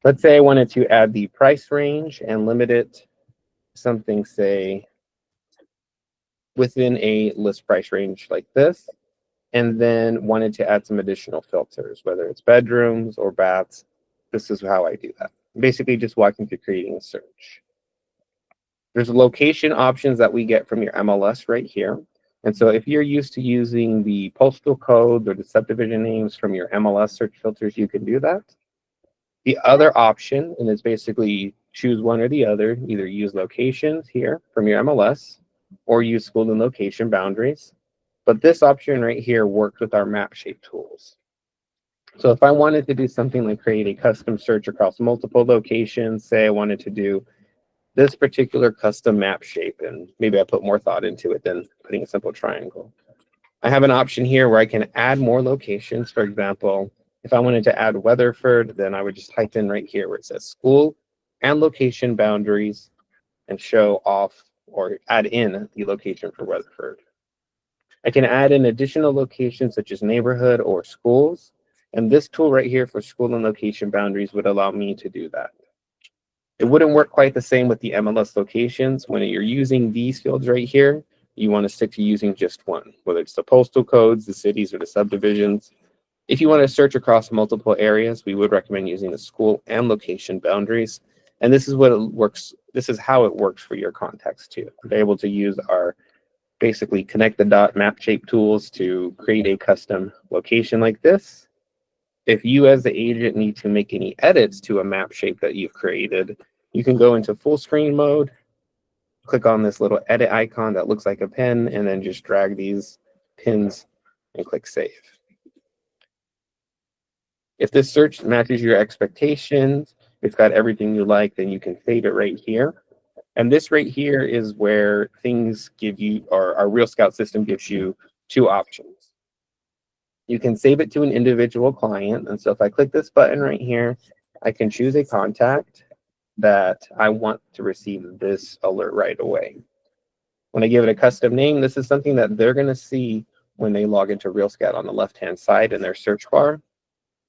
Let's say I wanted to add the price range and limit it to something, say, within a list price range like this, and then wanted to add some additional filters, whether it's bedrooms or baths. This is how I do that. Basically just walking through creating a search. There's location options that we get from your MLS right here. And so if you're used to using the postal codes or the subdivision names from your MLS search filters, you can do that. The other option, and it's basically choose one or the other, either use locations here from your MLS or use school and location boundaries. But this option right here works with our map shape tools. So if I wanted to do something like create a custom search across multiple locations, say I wanted to do this particular custom map shape, and maybe I put more thought into it than putting a simple triangle. I have an option here where I can add more locations. For example, if I wanted to add Weatherford, then I would just type in right here where it says school and location boundaries and show off or add in the location for Weatherford. I can add in additional locations such as neighborhood or schools. And this tool right here for school and location boundaries would allow me to do that. It wouldn't work quite the same with the MLS locations. When you're using these fields right here, you want to stick to using just one, whether it's the postal codes, the cities, or the subdivisions. If you want to search across multiple areas, we would recommend using the school and location boundaries. And this is what it works. This is how it works for your contacts too. They're able to use our basically connect the dot map shape tools to create a custom location like this. If you as the agent need to make any edits to a map shape that you've created, you can go into full screen mode, click on this little edit icon that looks like a pen, and then just drag these pins and click save. If this search matches your expectations, it's got everything you like, then you can save it right here. And this right here is where things give you, or our RealScout system gives you two options. You can save it to an individual client. And so if I click this button right here, I can choose a contact that I want to receive this alert right away. When I give it a custom name, this is something that they're going to see when they log into RealScout on the left-hand side in their search bar.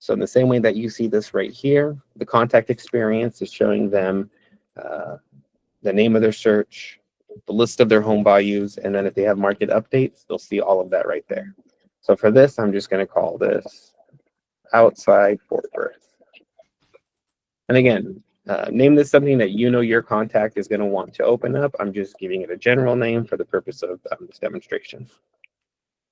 So in the same way that you see this right here, the contact experience is showing them the name of their search, the list of their home values, and then if they have market updates, they'll see all of that right there. So for this, I'm just going to call this outside Fort Worth. And again, name this something that you know your contact is going to want to open up. I'm just giving it a general name for the purpose of this demonstration.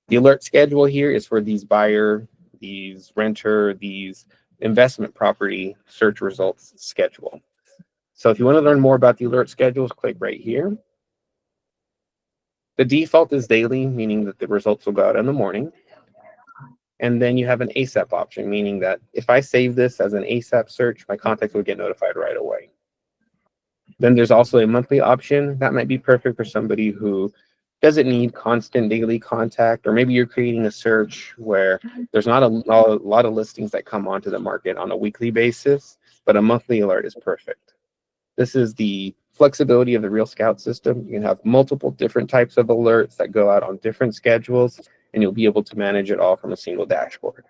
The alert schedule here is for these buyer, these renter, these investment property search results schedule. So if you want to learn more about the alert schedules, click right here. The default is daily, meaning that the results will go out in the morning. And then you have an ASAP option, meaning that if I save this as an ASAP search, my contacts will get notified right away. Then there's also a monthly option. That might be perfect for somebody who doesn't need constant daily contact, or maybe you're creating a search where there's not a lot of listings that come onto the market on a weekly basis, but a monthly alert is perfect. This is the flexibility of the RealScout system. You can have multiple different types of alerts that go out on different schedules, and you'll be able to manage it all from a single dashboard.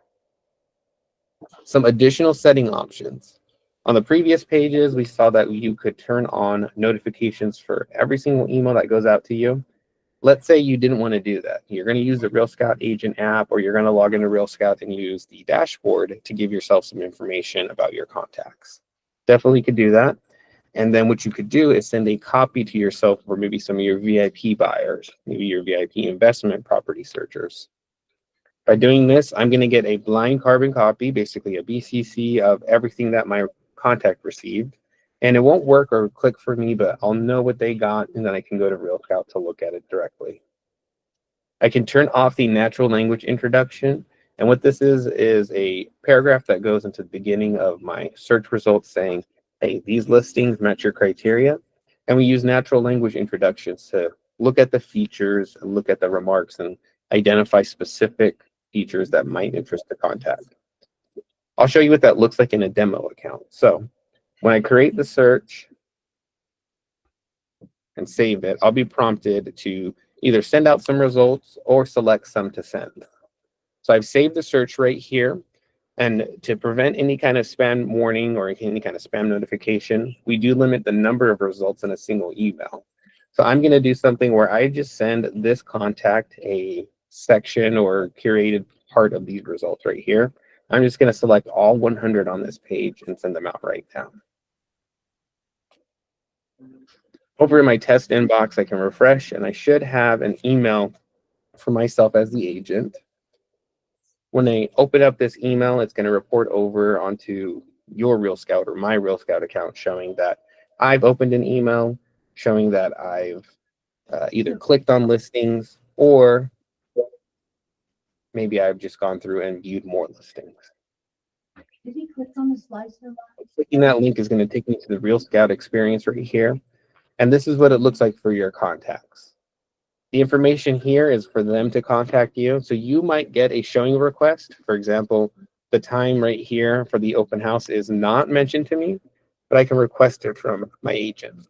Some additional setting options. On the previous pages, we saw that you could turn on notifications for every single email that goes out to you. Let's say you didn't want to do that. You're going to use the RealScout agent app, or you're going to log into RealScout and use the dashboard to give yourself some information about your contacts. Definitely could do that. And then what you could do is send a copy to yourself for maybe some of your VIP buyers, maybe your VIP investment property searchers. By doing this, I'm going to get a blind carbon copy, basically a BCC of everything that my contact received. And it won't work or click for me, but I'll know what they got, and then I can go to RealScout to look at it directly. I can turn off the natural language introduction. And what this is a paragraph that goes into the beginning of my search results saying, hey, these listings match your criteria. And we use natural language introductions to look at the features, and look at the remarks, and identify specific features that might interest the contact. I'll show you what that looks like in a demo account. So when I create the search and save it, I'll be prompted to either send out some results or select some to send. So I've saved the search right here. And to prevent any kind of spam warning or any kind of spam notification, we do limit the number of results in a single email. So I'm going to do something where I just send this contact a section or curated part of these results right here. I'm just going to select all 100 on this page and send them out right now. Over in my test inbox, I can refresh, and I should have an email for myself as the agent. When I open up this email, it's going to report over onto your RealScout or my RealScout account, showing that I've opened an email, showing that I've either clicked on listings, or maybe I've just gone through and viewed more listings. Did he click on the slicer? Clicking that link is going to take me to the RealScout experience right here. And this is what it looks like for your contacts. The information here is for them to contact you. So you might get a showing request. For example, the time right here for the open house is not mentioned to me, but I can request it from my agent.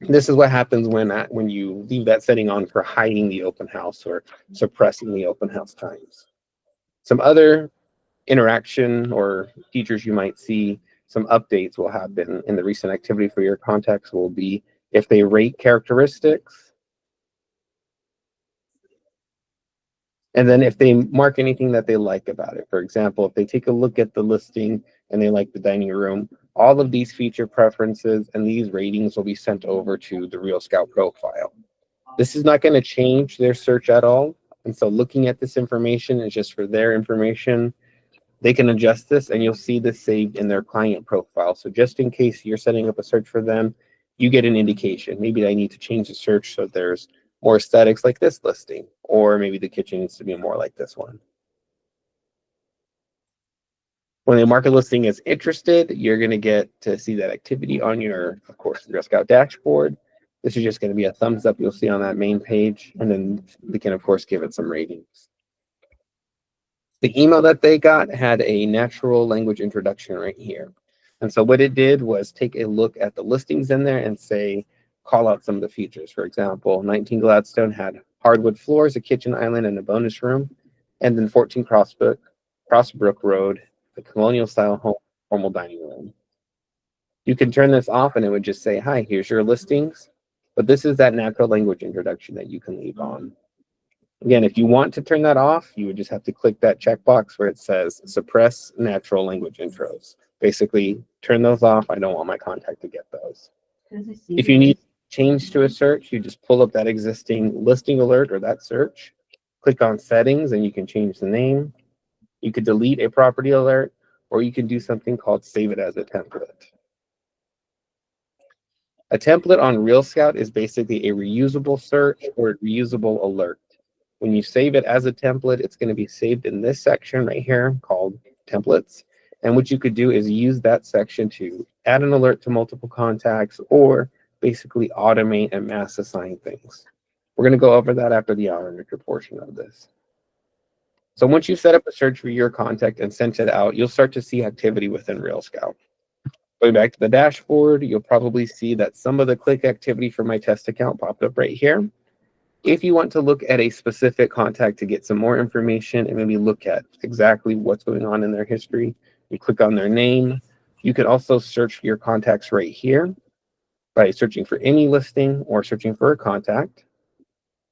This is what happens when you leave that setting on for hiding the open house or suppressing the open house times. Some other interaction or features you might see, some updates will happen in the recent activity for your contacts will be if they rate characteristics, and then if they mark anything that they like about it. For example, if they take a look at the listing and they like the dining room, all of these feature preferences and these ratings will be sent over to the RealScout profile. This is not going to change their search at all. And so looking at this information is just for their information. They can adjust this, and you'll see this saved in their client profile. So just in case you're setting up a search for them, you get an indication. Maybe I need to change the search so there's more aesthetics like this listing, or maybe the kitchen needs to be more like this one. When they mark a listing as interested, you're going to get to see that activity on your, of course, RealScout dashboard. This is just going to be a thumbs up you'll see on that main page, and then we can, of course, give it some ratings. The email that they got had a natural language introduction right here. And so what it did was take a look at the listings in there and say, call out some of the features. For example, 19 Gladstone had hardwood floors, a kitchen island, and a bonus room. And then 14 Crossbrook Road a colonial style home, formal dining room. You can turn this off and it would just say, hi, here's your listings. But this is that natural language introduction that you can leave on. Again, if you want to turn that off, you would just have to click that checkbox where it says suppress natural language intros. Basically, turn those off. I don't want my contact to get those. If you need change to a search, you just pull up that existing listing alert or that search, click on settings, and you can change the name. You could delete a property alert, or you can do something called save it as a template. A template on RealScout is basically a reusable search or a reusable alert. When you save it as a template, it's going to be saved in this section right here called templates. And what you could do is use that section to add an alert to multiple contacts or basically automate and mass assign things. We're going to go over that after the hour nurture portion of this. So once you set up a search for your contact and sent it out, you'll start to see activity within RealScout. Going back to the dashboard, you'll probably see that some of the click activity for my test account popped up right here. If you want to look at a specific contact to get some more information and maybe look at exactly what's going on in their history, you click on their name. You can also search for your contacts right here by searching for any listing or searching for a contact.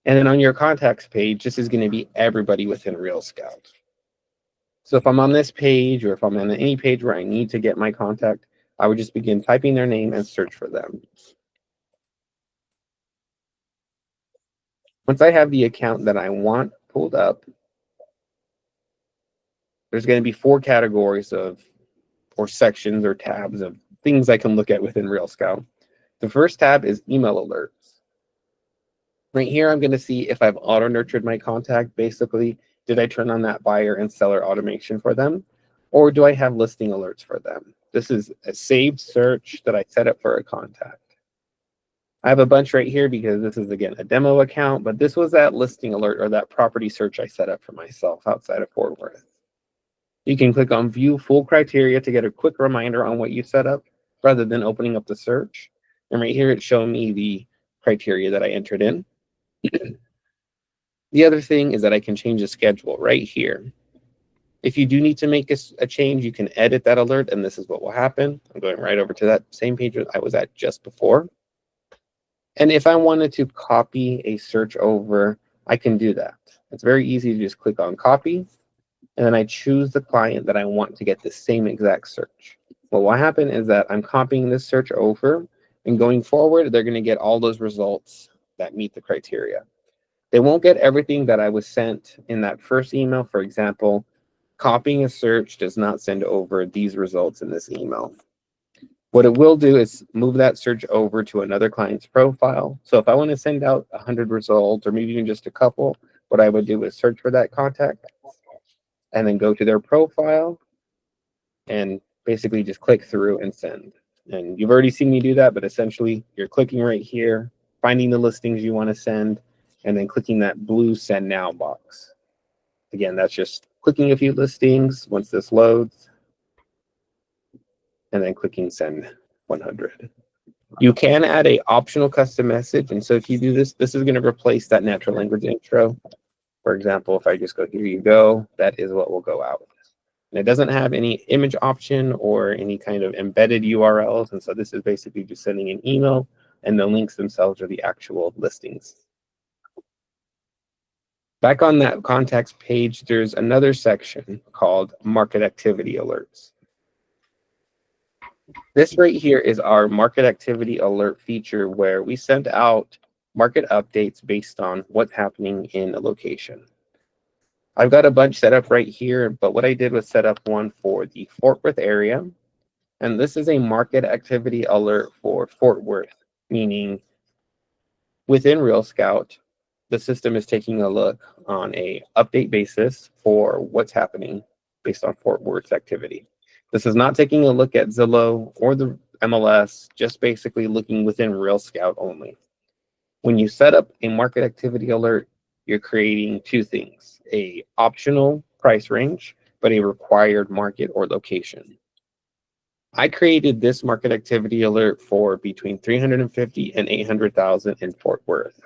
And then on your contacts page, this is going to be everybody within RealScout. So if I'm on this page or if I'm on any page where I need to get my contact, I would just begin typing their name and search for them. Once I have the account that I want pulled up, there's going to be 4 categories of, or sections or tabs of things I can look at within RealScout. The first tab is email alerts. Right here, I'm going to see if I've auto-nurtured my contact. Basically, did I turn on that buyer and seller automation for them? Or do I have listing alerts for them? This is a saved search that I set up for a contact. I have a bunch right here because this is, again, a demo account, but this was that listing alert or that property search I set up for myself outside of Fort Worth. You can click on View Full Criteria to get a quick reminder on what you set up rather than opening up the search. And right here, it's showing me the criteria that I entered in. The other thing is that I can change the schedule right here. If you do need to make a change, you can edit that alert, and this is what will happen. I'm going right over to that same page I was at just before. And if I wanted to copy a search over, I can do that. It's very easy to just click on copy, and then I choose the client that I want to get the same exact search. Well, what happened is that I'm copying this search over, and going forward, they're going to get all those results that meet the criteria. They won't get everything that I was sent in that first email. For example, copying a search does not send over these results in this email. What it will do is move that search over to another client's profile. So if I want to send out 100 results or maybe even just a couple, what I would do is search for that contact and then go to their profile and basically just click through and send. And you've already seen me do that, but essentially you're clicking right here, finding the listings you want to send, and then clicking that blue Send Now box. Again, that's just clicking a few listings once this loads, and then clicking Send 100. You can add an optional custom message, and so if you do this, this is going to replace that natural language intro. For example, if I just go, here you go, that is what will go out. And it doesn't have any image option or any kind of embedded URLs, and so this is basically just sending an email, and the links themselves are the actual listings. Back on that contacts page, there's another section called Market Activity Alerts. This right here is our Market Activity Alert feature where we send out market updates based on what's happening in a location. I've got a bunch set up right here, but what I did was set up one for the Fort Worth area. And this is a Market Activity Alert for Fort Worth, meaning within RealScout, the system is taking a look on a update basis for what's happening based on Fort Worth's activity. This is not taking a look at Zillow or the MLS, just basically looking within RealScout only. When you set up a market activity alert, you're creating 2 things, a optional price range, but a required market or location. I created this market activity alert for between 350 and 800,000 in Fort Worth.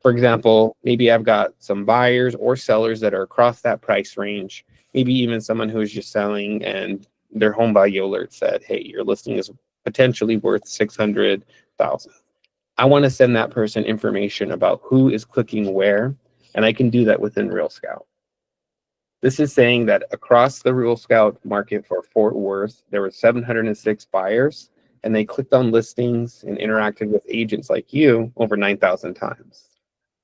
For example, maybe I've got some buyers or sellers that are across that price range, maybe even someone who is just selling and their home value alert said, hey, your listing is potentially worth 600,000. I want to send that person information about who is clicking where, and I can do that within RealScout. This is saying that across the RealScout market for Fort Worth, there were 706 buyers, and they clicked on listings and interacted with agents like you over 9,000 times.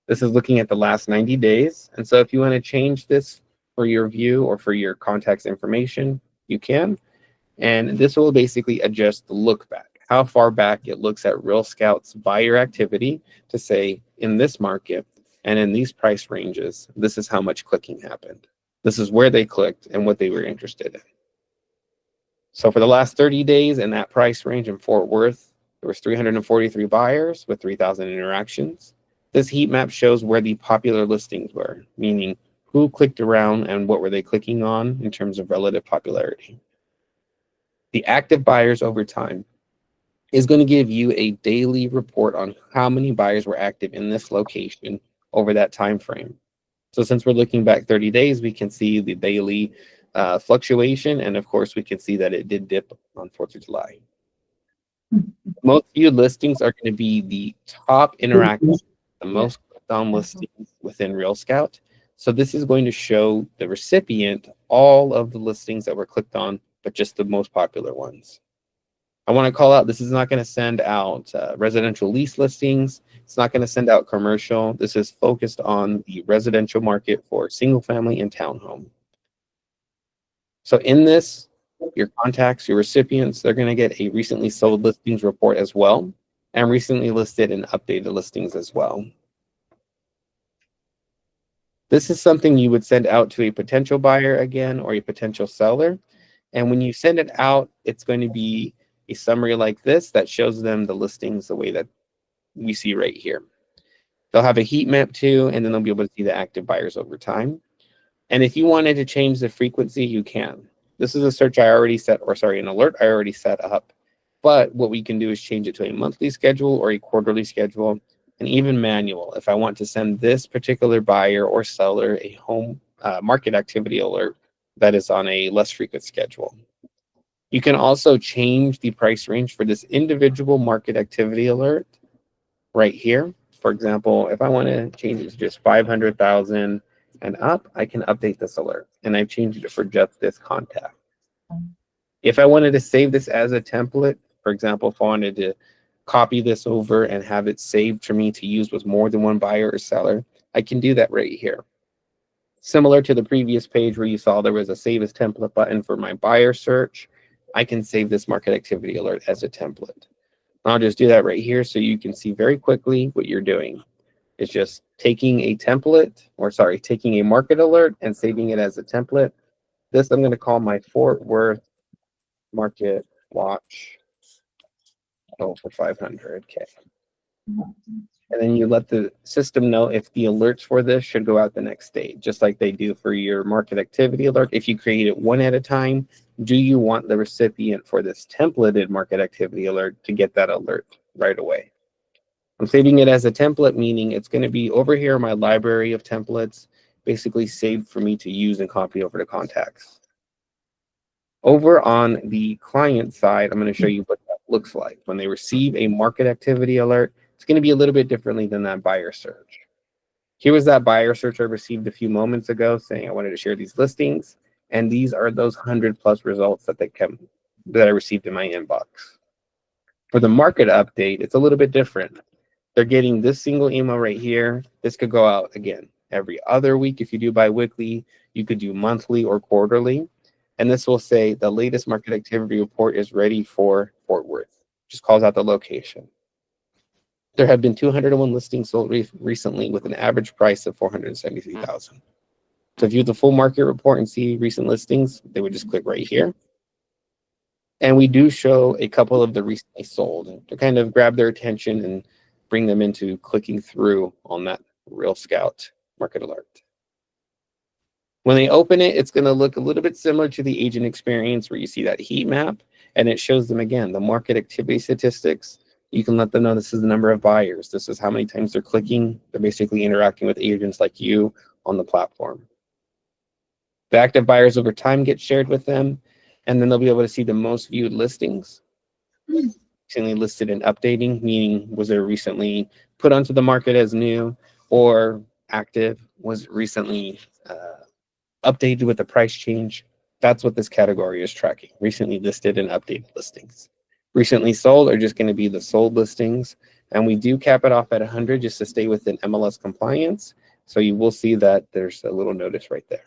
This is looking at the last 90 days. And so if you want to change this for your view or for your contacts information, you can. And this will basically adjust the look back, how far back it looks at RealScout's buyer activity to say, in this market and in these price ranges, this is how much clicking happened. This is where they clicked and what they were interested in. So for the last 30 days in that price range in Fort Worth, there was 343 buyers with 3,000 interactions. This heat map shows where the popular listings were, meaning who clicked around and what were they clicking on in terms of relative popularity. The active buyers over time is going to give you a daily report on how many buyers were active in this location over that time frame. So since we're looking back 30 days, we can see the daily fluctuation. And of course, we can see that it did dip on 4th of July. Most viewed listings are going to be the top interactions, the most clicked on listings within RealScout. So this is going to show the recipient all of the listings that were clicked on, but just the most popular ones. I want to call out, this is not going to send out residential lease listings. It's not going to send out commercial. This is focused on the residential market for single family and townhome. So in this, your contacts, your recipients, they're going to get a recently sold listings report as well, and recently listed and updated listings as well. This is something you would send out to a potential buyer again, or a potential seller. And when you send it out, it's going to be a summary like this that shows them the listings the way that we see right here. They'll have a heat map too, and then they'll be able to see the active buyers over time. And if you wanted to change the frequency, you can. This is a search I already set, or sorry, an alert I already set up. But what we can do is change it to a monthly schedule or a quarterly schedule, and even manual. If I want to send this particular buyer or seller a home market activity alert that is on a less frequent schedule. You can also change the price range for this individual market activity alert right here. For example, if I want to change it to just 500,000 and up, I can update this alert, and I've changed it for just this contact. If I wanted to save this as a template, for example, if I wanted to copy this over and have it saved for me to use with more than one buyer or seller, I can do that right here. Similar to the previous page where you saw there was a save as template button for my buyer search, I can save this market activity alert as a template. I'll just do that right here so you can see very quickly what you're doing. It's just taking a template, or sorry, taking a market alert and saving it as a template. This I'm going to call my Fort Worth Market Watch for 500K. And then you let the system know if the alerts for this should go out the next day, just like they do for your market activity alert. If you create it one at a time, do you want the recipient for this templated market activity alert to get that alert right away? I'm saving it as a template, meaning it's going to be over here in my library of templates, basically saved for me to use and copy over to contacts. Over on the client side, I'm going to show you what that looks like. When they receive a market activity alert, it's going to be a little bit differently than that buyer search. Here was that buyer search I received a few moments ago saying I wanted to share these listings. And these are those 100+ results that I received in my inbox. For the market update, it's a little bit different. They're getting this single email right here. This could go out again every other week. If you do bi-weekly, you could do monthly or quarterly. And this will say the latest market activity report is ready for Fort Worth. Just calls out the location. There have been 201 listings sold recently with an average price of $473,000. To view the full market report and see recent listings, they would just click right here. And we do show a couple of the recently sold to kind of grab their attention and bring them into clicking through on that RealScout market alert. When they open it, it's going to look a little bit similar to the agent experience where you see that heat map, and it shows them again the market activity statistics. You can let them know this is the number of buyers. This is how many times they're clicking. They're basically interacting with agents like you on the platform. The active buyers over time get shared with them, and then they'll be able to see the most viewed listings. Recently listed and updating, meaning was there recently put onto the market as new, or active, was recently updated with the price change. That's what this category is tracking. Recently listed and updated listings. Recently sold are just going to be the sold listings. And we do cap it off at 100 just to stay within MLS compliance. So you will see that there's a little notice right there.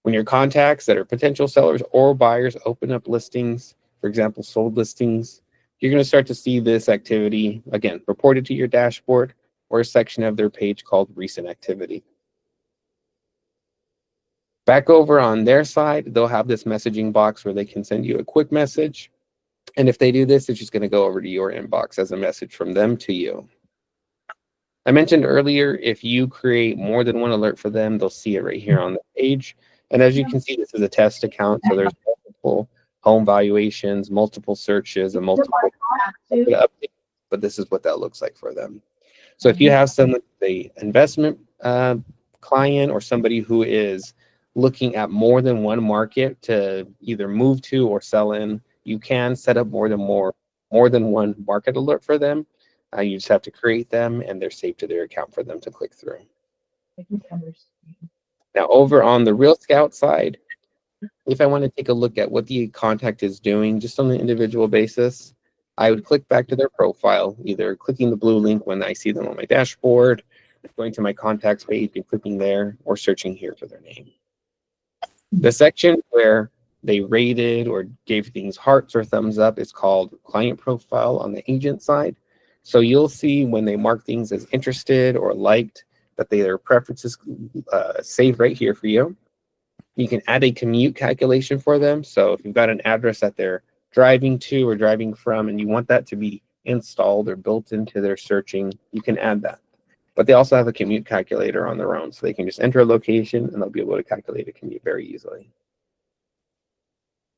When your contacts that are potential sellers or buyers open up listings, for example, sold listings, you're going to start to see this activity, again, reported to your dashboard or a section of their page called recent activity. Back over on their side, they'll have this messaging box where they can send you a quick message. And if they do this, it's just going to go over to your inbox as a message from them to you. I mentioned earlier, if you create more than one alert for them, they'll see it right here on the page. And as you can see, this is a test account. So there's multiple home valuations, multiple searches, and multiple updates. But this is what that looks like for them. So if you have someone, the investment client or somebody who is looking at more than one market to either move to or sell in, you can set up more than one market alert for them. You just have to create them, and they're saved to their account for them to click through. Now, over on the RealScout side, if I want to take a look at what the contact is doing just on an individual basis, I would click back to their profile, either clicking the blue link when I see them on my dashboard, going to my contacts page and clicking there, or searching here for their name. The section where they rated or gave things hearts or thumbs up is called client profile on the agent side. So you'll see when they mark things as interested or liked that their preferences saved right here for you. You can add a commute calculation for them. So if you've got an address that they're driving to or driving from and you want that to be installed or built into their searching, you can add that. But they also have a commute calculator on their own, so they can just enter a location and they'll be able to calculate a commute very easily.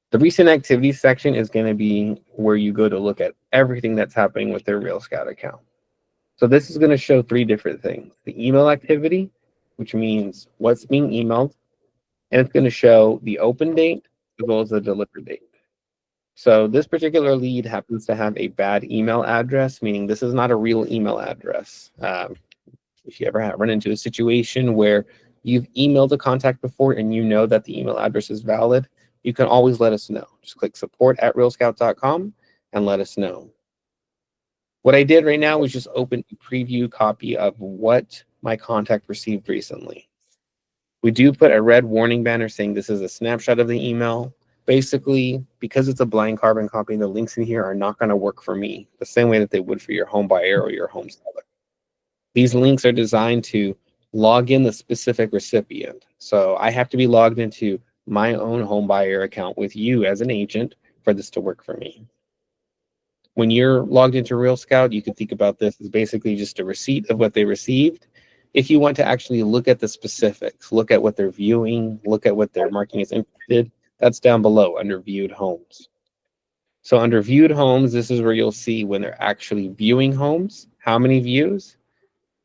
The recent activities section is going to be where you go to look at everything that's happening with their RealScout account. So this is going to show three different things. The email activity, which means what's being emailed, and it's going to show the open date as well as the deliver date. So this particular lead happens to have a bad email address, meaning this is not a real email address. If you ever run into a situation where you've emailed a contact before and you know that the email address is valid, you can always let us know. Just click support@realscout.com and let us know. What I did right now was just open a preview copy of what my contact received recently. We do put a red warning banner saying this is a snapshot of the email. Basically, because it's a blind carbon copy, the links in here are not going to work for me the same way that they would for your home buyer or your home seller. These links are designed to log in the specific recipient. So I have to be logged into my own home buyer account with you as an agent for this to work for me. When you're logged into RealScout, you can think about this as basically just a receipt of what they received. If you want to actually look at the specifics, look at what they're viewing, look at what they're marking as interested, that's down below under viewed homes. So under viewed homes, this is where you'll see when they're actually viewing homes, how many views,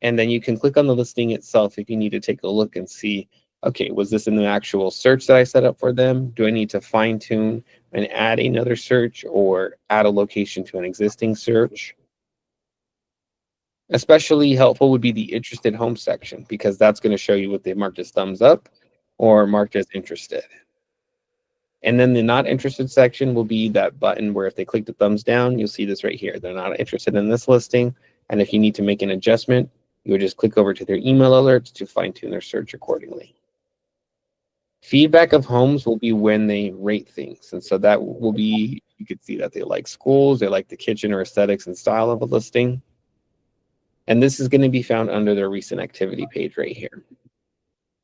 and then you can click on the listing itself if you need to take a look and see, okay, was this in the actual search that I set up for them? Do I need to fine tune and add another search or add a location to an existing search? Especially helpful would be the interested home section, because that's going to show you what they marked as thumbs up or marked as interested. And then the not interested section will be that button where if they click the thumbs down, you'll see this right here. They're not interested in this listing. And if you need to make an adjustment, you would just click over to their email alerts to fine tune their search accordingly. Feedback of homes will be when they rate things. And so that will be, you could see that they like schools, they like the kitchen or aesthetics and style of a listing. And this is going to be found under their recent activity page right here.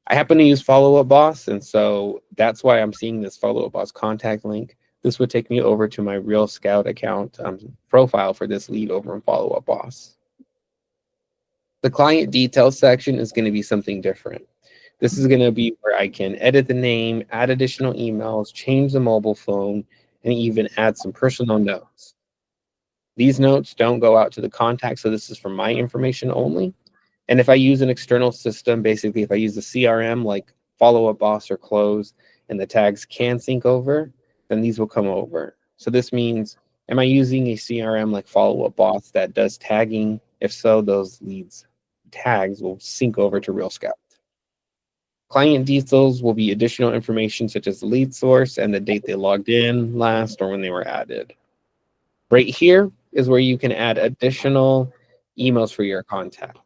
I happen to use Follow Up Boss, and so that's why I'm seeing this Follow Up Boss contact link. This would take me over to my RealScout account profile for this lead over in Follow Up Boss. The client details section is going to be something different. This is going to be where I can edit the name, add additional emails, change the mobile phone, and even add some personal notes. These notes don't go out to the contact, so this is for my information only. And if I use an external system, basically if I use the CRM like follow up boss or close, and the tags can sync over, then these will come over. So this means, am I using a CRM like follow up boss that does tagging? If so, those leads tags will sync over to RealScout. Client details will be additional information such as the lead source and the date they logged in last or when they were added. Right here is where you can add additional emails for your contact.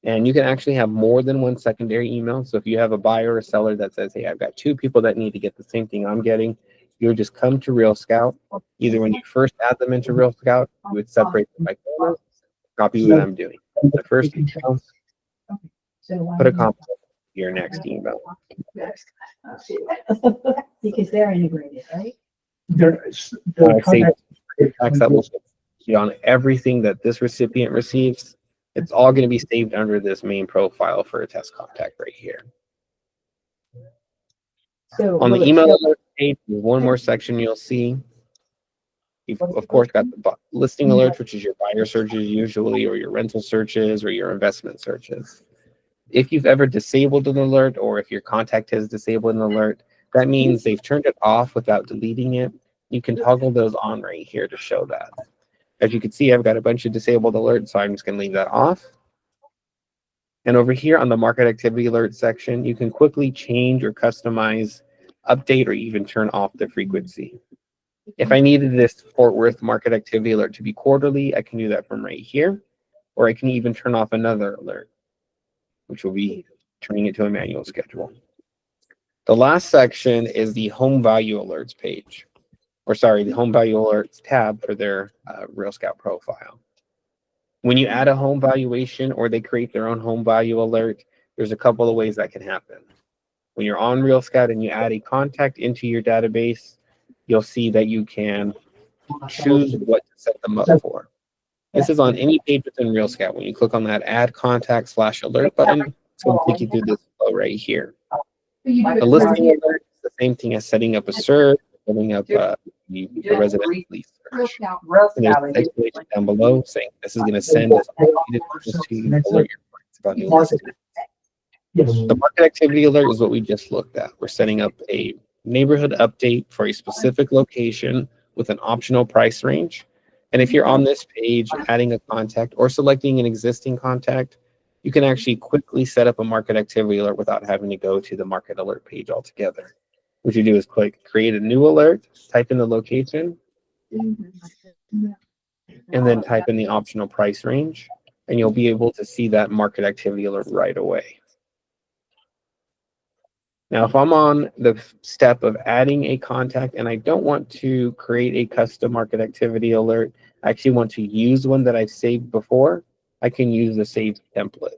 And you can actually have more than one secondary email. So if you have a buyer or seller that says, hey, I've got 2 people that need to get the same thing I'm getting, you would just come to RealScout. Either when you first add them into RealScout, you would separate them by color, copy what I'm doing. The first email, put a comment in your next email. Because they're integrated, right? There's Save contact. tax that will be on everything that this recipient receives. It's all going to be saved under this main profile for a test contact right here. So On the will it email show- alert page, there's one more section you'll see. You've of course got the listing alerts, which is your buyer searches usually, or your rental searches, or your investment searches. If you've ever disabled an alert, or if your contact has disabled an alert, that means they've turned it off without deleting it. You can toggle those on right here to show that. As you can see, I've got a bunch of disabled alerts, so I'm just going to leave that off. And over here on the market activity alert section, you can quickly change or customize, update, or even turn off the frequency. If I needed this Fort Worth market activity alert to be quarterly, I can do that from right here, or I can even turn off another alert, which will be turning it to a manual schedule. The last section is the home value alerts page, or sorry, the home value alerts tab for their RealScout profile. When you add a home valuation or they create their own home value alert, there's a couple of ways that can happen. When you're on RealScout and you add a contact into your database, you'll see that you can choose what to set them up for. This is on any page within RealScout. When you click on that add contact / alert button, it's going to take you through this flow right here. So you do The it listing through alert is the same thing as setting up a search, setting up the resident lease search. RealScout. And there's an explanation down below saying this is going to send us automated messages to alert your clients about new listings. Yes. The market activity alert is what we just looked at. We're setting up a neighborhood update for a specific location with an optional price range. And if you're on this page, adding a contact or selecting an existing contact, you can actually quickly set up a market activity alert without having to go to the market alert page altogether. What you do is click create a new alert, type in the location, and then type in the optional price range, and you'll be able to see that market activity alert right away. Now, if I'm on the step of adding a contact and I don't want to create a custom market activity alert, I actually want to use one that I've saved before, I can use the saved template.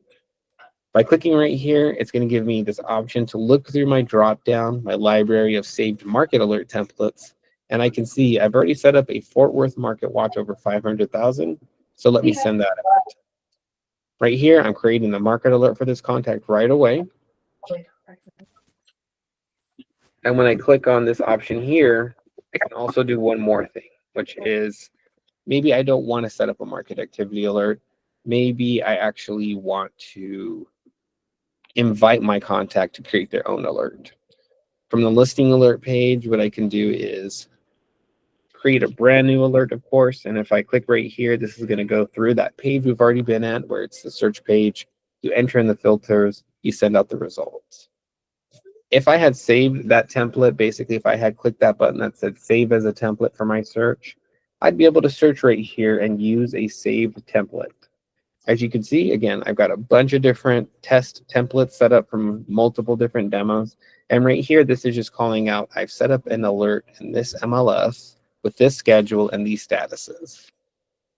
By clicking right here, it's going to give me this option to look through my drop-down, my library of saved market alert templates, and I can see I've already set up a Fort Worth market watch over 500,000, so let me send that out. Right here, I'm creating the market alert for this contact right away. And when I click on this option here, I can also do one more thing, which is maybe I don't want to set up a market activity alert. Maybe I actually want to invite my contact to create their own alert. From the listing alert page, what I can do is create a brand new alert, of course. And if I click right here, this is going to go through that page we've already been at, where it's the search page. You enter in the filters, you send out the results. If I had saved that template, basically if I had clicked that button that said save as a template for my search, I'd be able to search right here and use a saved template. As you can see, again, I've got a bunch of different test templates set up from multiple different demos. And right here, this is just calling out, I've set up an alert in this MLS with this schedule and these statuses.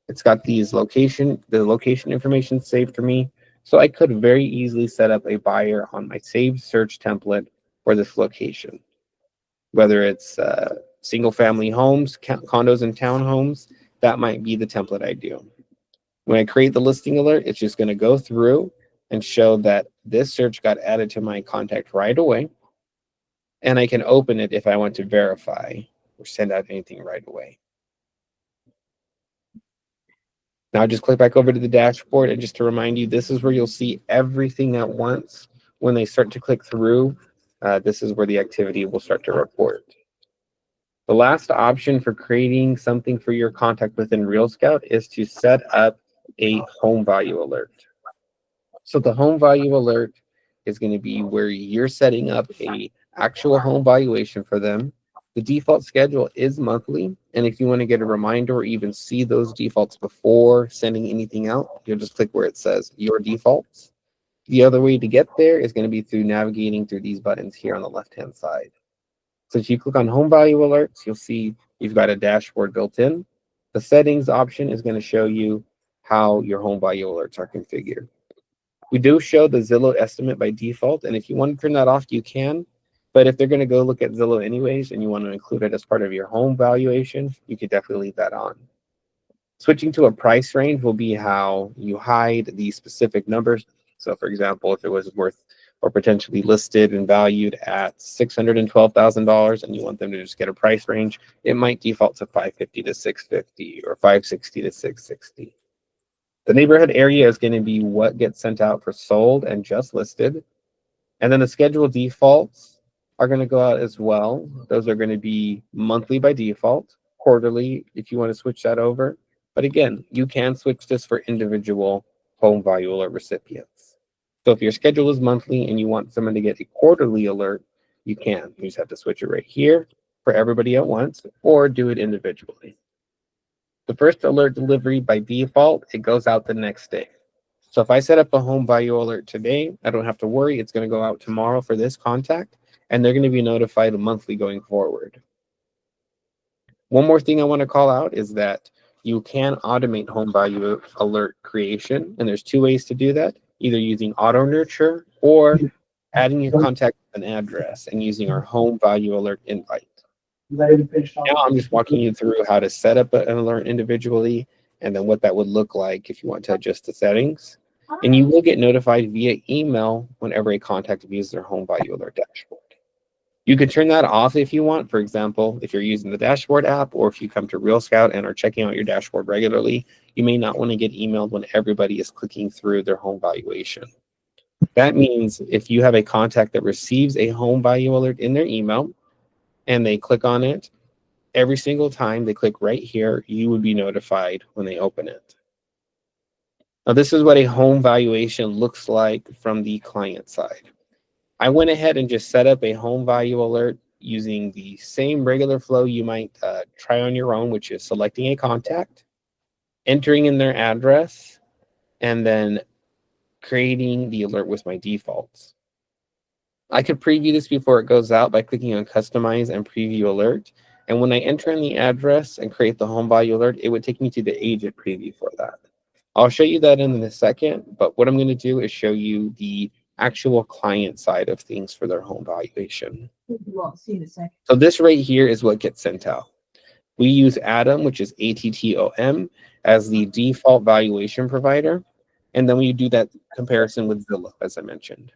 It's got the location information saved for me. So I could very easily set up a buyer on my saved search template for this location. Whether it's single family homes, condos and townhomes, that might be the template I do. When I create the listing alert, it's just going to go through and show that this search got added to my contact right away. And I can open it if I want to verify or send out anything right away. Now just click back over to the dashboard, and just to remind you, this is where you'll see everything at once. When they start to click through, this is where the activity will start to report. The last option for creating something for your contact within RealScout is to set up a home value alert. So the home value alert is going to be where you're setting up a actual home valuation for them. The default schedule is monthly, and if you want to get a reminder or even see those defaults before sending anything out, you'll just click where it says your defaults. The other way to get there is going to be through navigating through these buttons here on the left-hand side. So if you click on home value alerts, you'll see you've got a dashboard built in. The settings option is going to show you how your home value alerts are configured. We do show the Zillow estimate by default, and if you want to turn that off, you can. But if they're going to go look at Zillow anyways, and you want to include it as part of your home valuation, you could definitely leave that on. Switching to a price range will be how you hide the specific numbers. So for example, if it was worth or potentially listed and valued at $612,000 and you want them to just get a price range, it might default to $550 to $650 or $560 to $660. The neighborhood area is going to be what gets sent out for sold and just listed. And then the schedule defaults are going to go out as well. Those are going to be monthly by default, quarterly if you want to switch that over. But again, you can switch this for individual home value alert recipients. So if your schedule is monthly and you want someone to get a quarterly alert, you can. You just have to switch it right here for everybody at once or do it individually. The first alert delivery by default, it goes out the next day. So if I set up a home value alert today, I don't have to worry. It's going to go out tomorrow for this contact, and they're going to be notified monthly going forward. One more thing I want to call out is that you can automate home value alert creation, and there's two ways to do that, either using auto nurture or adding your contact with an address and using our home value alert invite. Now I'm just walking you through how to set up an alert individually and then what that would look like if you want to adjust the settings. And you will get notified via email whenever a contact views their home value alert dashboard. You can turn that off if you want. For example, if you're using the dashboard app or if you come to RealScout and are checking out your dashboard regularly, you may not want to get emailed when everybody is clicking through their home valuation. That means if you have a contact that receives a home value alert in their email and they click on it, every single time they click right here, you would be notified when they open it. Now, this is what a home valuation looks like from the client side. I went ahead and just set up a home value alert using the same regular flow you might try on your own, which is selecting a contact, entering in their address, and then creating the alert with my defaults. I could preview this before it goes out by clicking on Customize and Preview Alert. And when I enter in the address and create the home value alert, it would take me to the agent preview for that. I'll show you that in a second, but what I'm going to do is show you the actual client side of things for their home valuation. So this right here is what gets sent out. We use Atom, which is ATTOM, as the default valuation provider. And then we do that comparison with Zillow, as I mentioned.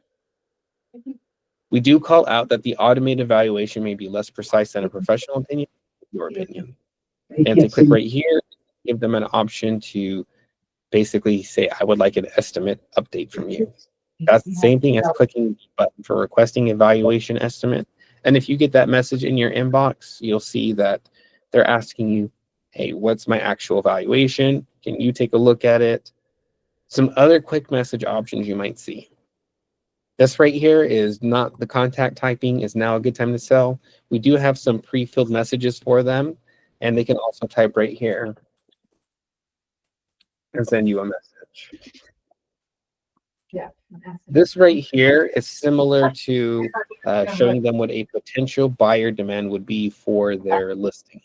We do call out that the automated valuation may be less precise than a professional opinion, your opinion. And to click right here, give them an option to basically say, I would like an estimate update from you. That's the same thing as clicking the button for requesting a valuation estimate. And if you get that message in your inbox, you'll see that they're asking you, hey, what's my actual valuation? Can you take a look at it? Some other quick message options you might see. This right here is not the contact typing is now a good time to sell. We do have some pre-filled messages for them, and they can also type right here and send you a message. Yeah. This right here is similar to showing them what a potential buyer demand would be for their listing.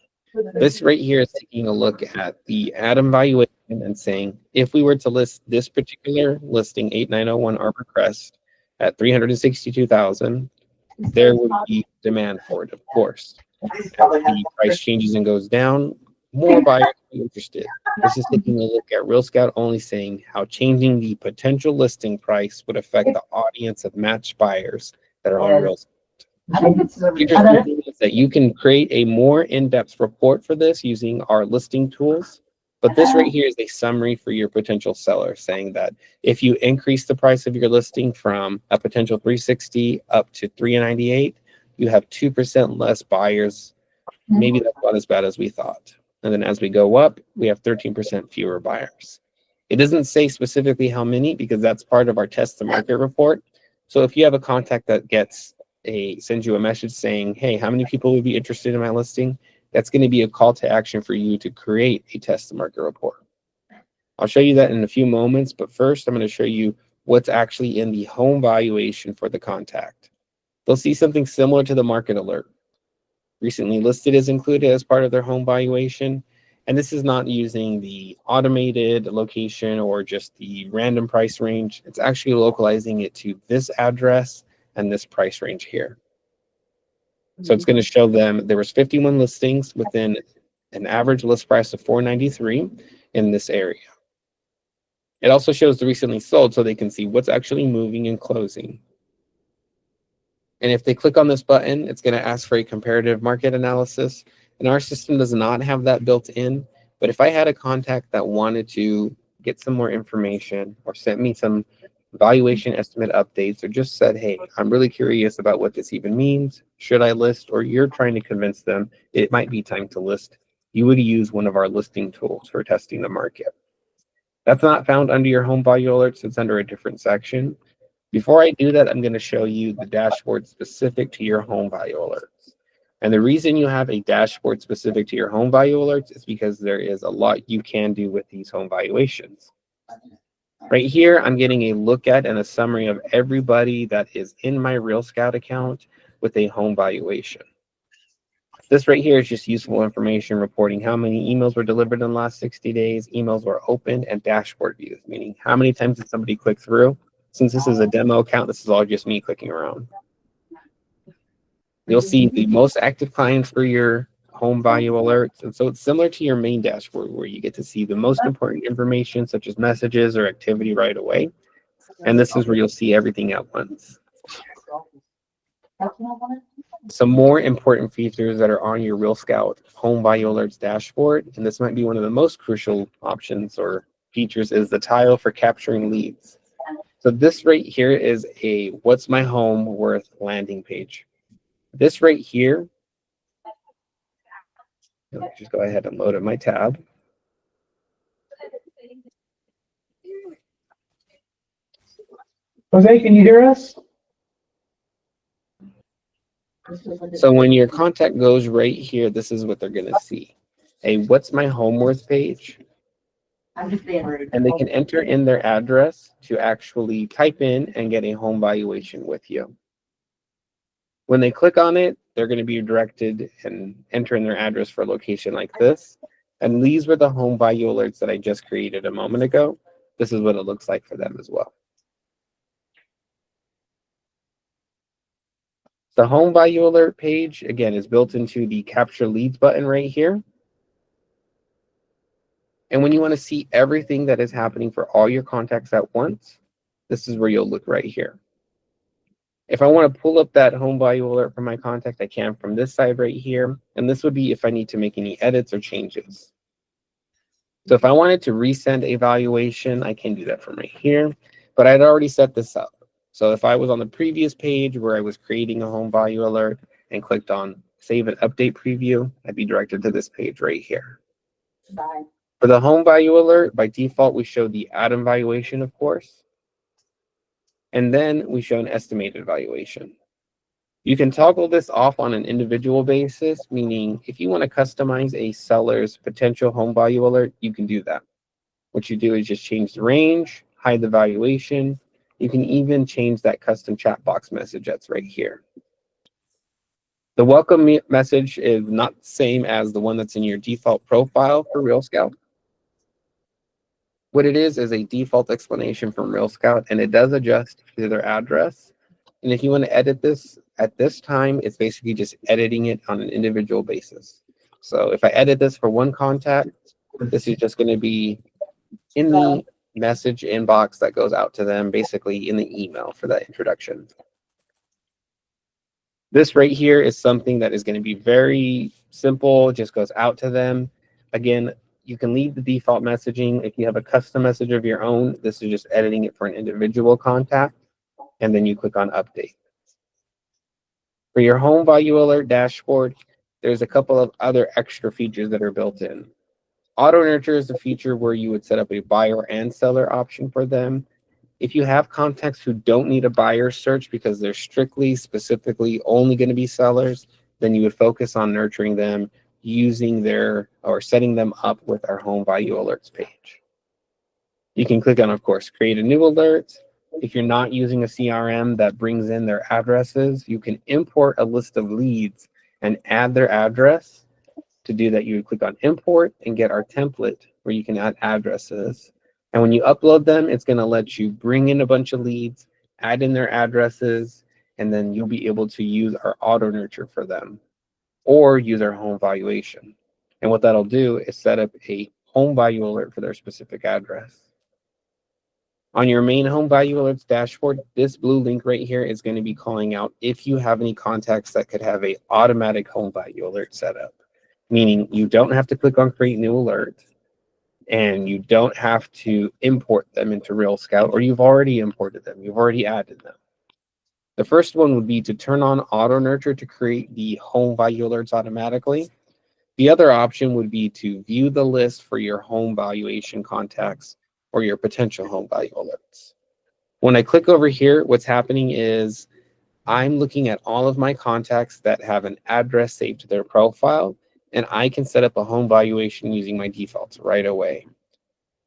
This right here is taking a look at the Atom valuation and saying, if we were to list this particular listing, 8901 Arbor Crest, at $362,000, there would be demand for it, of course. As the price changes and goes down, more buyers will be interested. This is taking a look at RealScout only saying how changing the potential listing price would affect the audience of matched buyers that are on RealScout. That you can create a more in-depth report for this using our listing tools. But this right here is a summary for your potential seller saying that if you increase the price of your listing from a potential 360 up to 398, you have 2% less buyers. Maybe that's not as bad as we thought. And then as we go up, we have 13% fewer buyers. It doesn't say specifically how many because that's part of our test the market report. So if you have a contact that sends you a message saying, hey, how many people would be interested in my listing? That's going to be a call to action for you to create a test the market report. I'll show you that in a few moments, but first I'm going to show you what's actually in the home valuation for the contact. They'll see something similar to the market alert. Recently listed is included as part of their home valuation. And this is not using the automated location or just the random price range. It's actually localizing it to this address and this price range here. So it's going to show them there was 51 listings within an average list price of $493 in this area. It also shows the recently sold so they can see what's actually moving and closing. And if they click on this button, it's going to ask for a comparative market analysis. And our system does not have that built in. But if I had a contact that wanted to get some more information or sent me some valuation estimate updates or just said, hey, I'm really curious about what this even means. Should I list? Or you're trying to convince them it might be time to list. You would use one of our listing tools for testing the market. That's not found under your home value alerts. It's under a different section. Before I do that, I'm going to show you the dashboard specific to your home value alerts. And the reason you have a dashboard specific to your home value alerts is because there is a lot you can do with these home valuations. Right here, I'm getting a look at and a summary of everybody that is in my RealScout account with a home valuation. This right here is just useful information reporting how many emails were delivered in the last 60 days, emails were opened, and dashboard views, meaning how many times did somebody click through. Since this is a demo account, this is all just me clicking around. You'll see the most active clients for your home value alerts. And so it's similar to your main dashboard where you get to see the most important information such as messages or activity right away. And this is where you'll see everything at once. Some more important features that are on your RealScout home value alerts dashboard, and this might be one of the most crucial options or features, is the tile for capturing leads. So this right here is a what's my home worth landing page. This right here, just go ahead and load up my tab. Jose, can you hear us? So when your contact goes right here, this is what they're going to see. A what's my home worth page. And they can enter in their address to actually type in and get a home valuation with you. When they click on it, they're going to be directed and enter in their address for a location like this. And these were the home value alerts that I just created a moment ago. This is what it looks like for them as well. The home value alert page, again, is built into the capture leads button right here. And when you want to see everything that is happening for all your contacts at once, this is where you'll look right here. If I want to pull up that home value alert from my contact, I can from this side right here. And this would be if I need to make any edits or changes. So if I wanted to resend a valuation, I can do that from right here. But I'd already set this up. So if I was on the previous page where I was creating a home value alert and clicked on Save and Update Preview, I'd be directed to this page right here. Bye. For the home value alert, by default, we show the add-in valuation, of course. And then we show an estimated valuation. You can toggle this off on an individual basis, meaning if you want to customize a seller's potential home value alert, you can do that. What you do is just change the range, hide the valuation. You can even change that custom chat box message that's right here. The welcome message is not the same as the one that's in your default profile for RealScout. What it is a default explanation from RealScout, and it does adjust to their address. And if you want to edit this at this time, it's basically just editing it on an individual basis. So if I edit this for one contact, this is just going to be in the message inbox that goes out to them, basically in the email for that introduction. This right here is something that is going to be very simple, just goes out to them. Again, you can leave the default messaging. If you have a custom message of your own, this is just editing it for an individual contact. And then you click on update. For your home value alert dashboard, there's a couple of other extra features that are built in. Auto nurture is a feature where you would set up a buyer and seller option for them. If you have contacts who don't need a buyer search because they're specifically only going to be sellers, then you would focus on nurturing them using or setting them up with our home value alerts page. You can click on, of course, create a new alert. If you're not using a CRM that brings in their addresses, you can import a list of leads and add their address. To do that, you would click on import and get our template where you can add addresses. And when you upload them, it's going to let you bring in a bunch of leads, add in their addresses, and then you'll be able to use our auto nurture for them or use our home valuation. And what that'll do is set up a home value alert for their specific address. On your main home value alerts dashboard, this blue link right here is going to be calling out if you have any contacts that could have a automatic home value alert set up, meaning you don't have to click on create new alert and you don't have to import them into RealScout, or you've already imported them, you've already added them. The first one would be to turn on auto nurture to create the home value alerts automatically. The other option would be to view the list for your home valuation contacts or your potential home value alerts. When I click over here, what's happening is I'm looking at all of my contacts that have an address saved to their profile, and I can set up a home valuation using my defaults right away.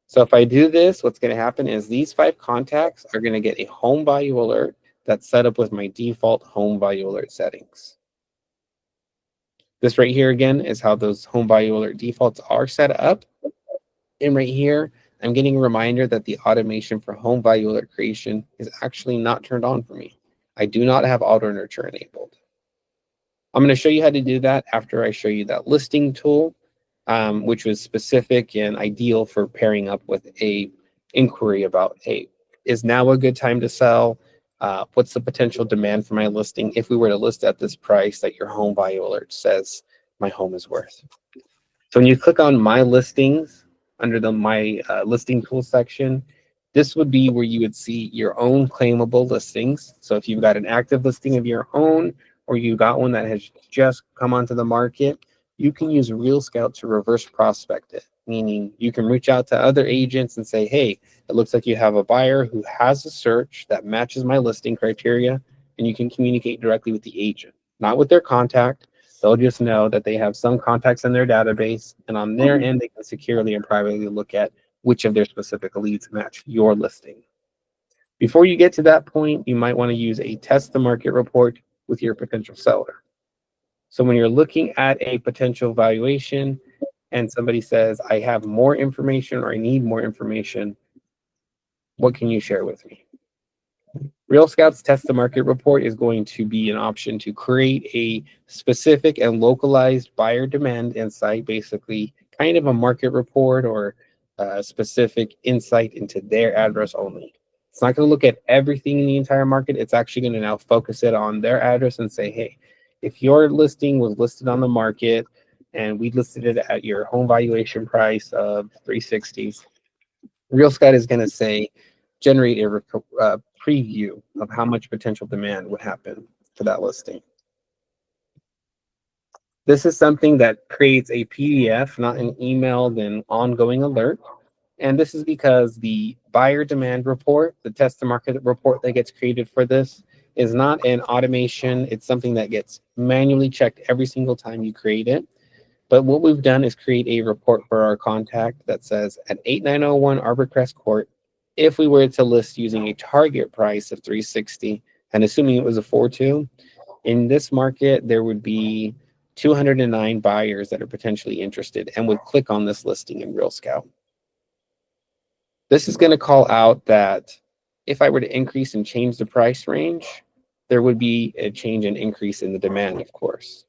So if I do this, what's going to happen is these 5 contacts are going to get a home value alert that's set up with my default home value alert settings. This right here again is how those home value alert defaults are set up. And right here, I'm getting a reminder that the automation for home value alert creation is actually not turned on for me. I do not have auto nurture enabled. I'm going to show you how to do that after I show you that listing tool, which was specific and ideal for pairing up with a inquiry about, hey, is now a good time to sell? What's the potential demand for my listing if we were to list at this price that your home value alert says my home is worth? So when you click on my listings under the my listing tool section, this would be where you would see your own claimable listings. So if you've got an active listing of your own, or you got one that has just come onto the market, you can use RealScout to reverse prospect it, meaning you can reach out to other agents and say, hey, it looks like you have a buyer who has a search that matches my listing criteria, and you can communicate directly with the agent, not with their contact. They'll just know that they have some contacts in their database, and on their end, they can securely and privately look at which of their specific leads match your listing. Before you get to that point, you might want to use a test the market report with your potential seller. So when you're looking at a potential valuation and somebody says, I have more information or I need more information, what can you share with me? RealScout's test the market report is going to be an option to create a specific and localized buyer demand insight, basically kind of a market report or a specific insight into their address only. It's not going to look at everything in the entire market. It's actually going to now focus it on their address and say, hey, if your listing was listed on the market and we listed it at your home valuation price of $360, RealScout is going to say, generate a preview of how much potential demand would happen to that listing. This is something that creates a PDF, not an emailed and ongoing alert. And this is because the buyer demand report, the test the market report that gets created for this, is not an automation. It's something that gets manually checked every single time you create it. But what we've done is create a report for our contact that says at 8901 Arborcrest Court, if we were to list using a target price of $360, and assuming it was a 4.2, in this market, there would be 209 buyers that are potentially interested and would click on this listing in RealScout. This is going to call out that if I were to increase and change the price range, there would be a change and increase in the demand, of course.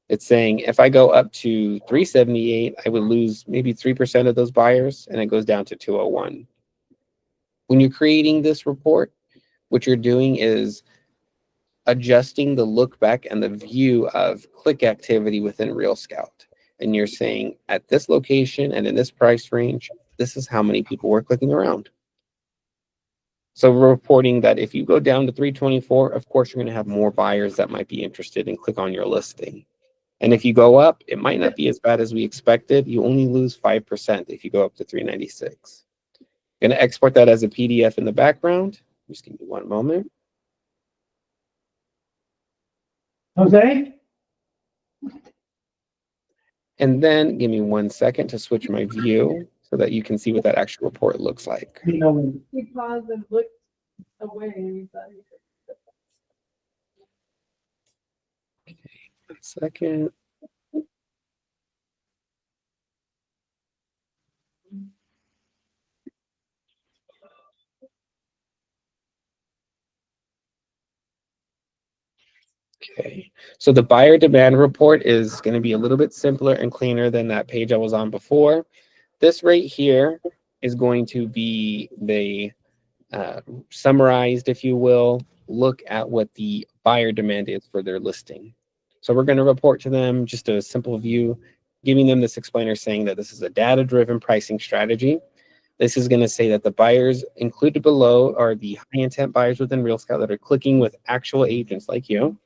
It's saying if I go up to 378, I would lose maybe 3% of those buyers, and it goes down to 201. When you're creating this report, what you're doing is adjusting the look back and the view of click activity within RealScout. and you're saying at this location and in this price range, this is how many people were clicking around. So we're reporting that if you go down to 324, of course, you're going to have more buyers that might be interested and click on your listing. And if you go up, it might not be as bad as we expected. You only lose 5% if you go up to 396. I'm going to export that as a PDF in the background. Just give me one moment. Jose? And then give me 1 second to switch my view so that you can see what that actual report looks like. You know, He paused and looked away and he thought he could. 1 second. Okay, so the buyer demand report is going to be a little bit simpler and cleaner than that page I was on before. This right here is going to be the summarized, if you will, look at what the buyer demand is for their listing. So we're going to report to them just a simple view, giving them this explainer saying that this is a data-driven pricing strategy. This is going to say that the buyers included below are the high intent buyers within RealScout that are clicking with actual agents like you.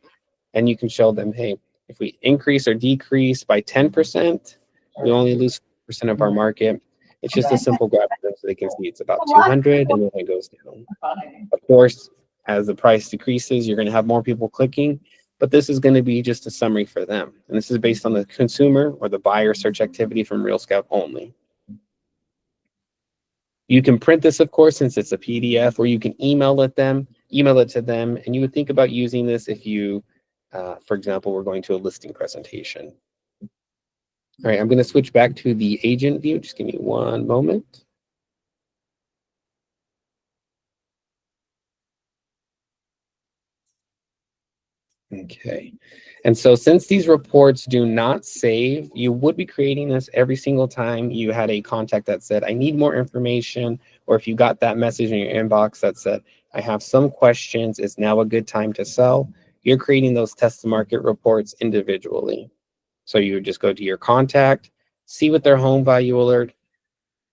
And you can show them, hey, if we increase or decrease by 10%, we only lose 5% of our market. It's just a simple graph so they can see it's about 200 and then it goes down. Of course, as the price decreases, you're going to have more people clicking, but this is going to be just a summary for them. And this is based on the consumer or the buyer search activity from RealScout only. You can print this, of course, since it's a PDF, or you can email it to them, and you would think about using this if you, for example, we're going to a listing presentation. All right, I'm going to switch back to the agent view. Just give me one moment. Okay, and so since these reports do not save, you would be creating this every single time you had a contact that said, I need more information, or if you got that message in your inbox that said, I have some questions, it's now a good time to sell. You're creating those test to market reports individually. So you would just go to your contact, see what their home value alert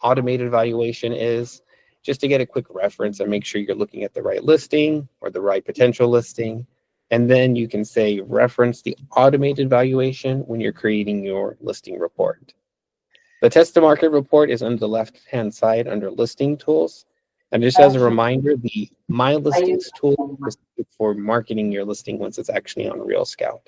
automated valuation is, just to get a quick reference and make sure you're looking at the right listing or the right potential listing. And then you can say reference the automated valuation when you're creating your listing report. The test to market report is on the left-hand side under listing tools. And just as a reminder, the My Listings tool is for marketing your listing once it's actually on RealScout.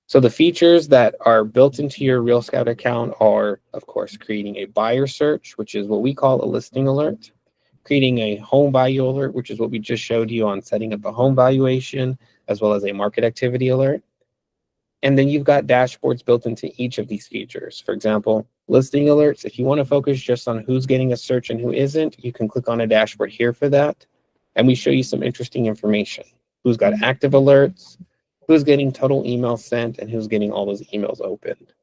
So the features that are built into your RealScout account are, of course, creating a buyer search, which is what we call a listing alert, creating a home value alert, which is what we just showed you on setting up a home valuation, as well as a market activity alert. And then you've got dashboards built into each of these features. For example, listing alerts, if you want to focus just on who's getting a search and who isn't, you can click on a dashboard here for that. And we show you some interesting information. Who's got active alerts, who's getting total emails sent, and who's getting all those emails opened.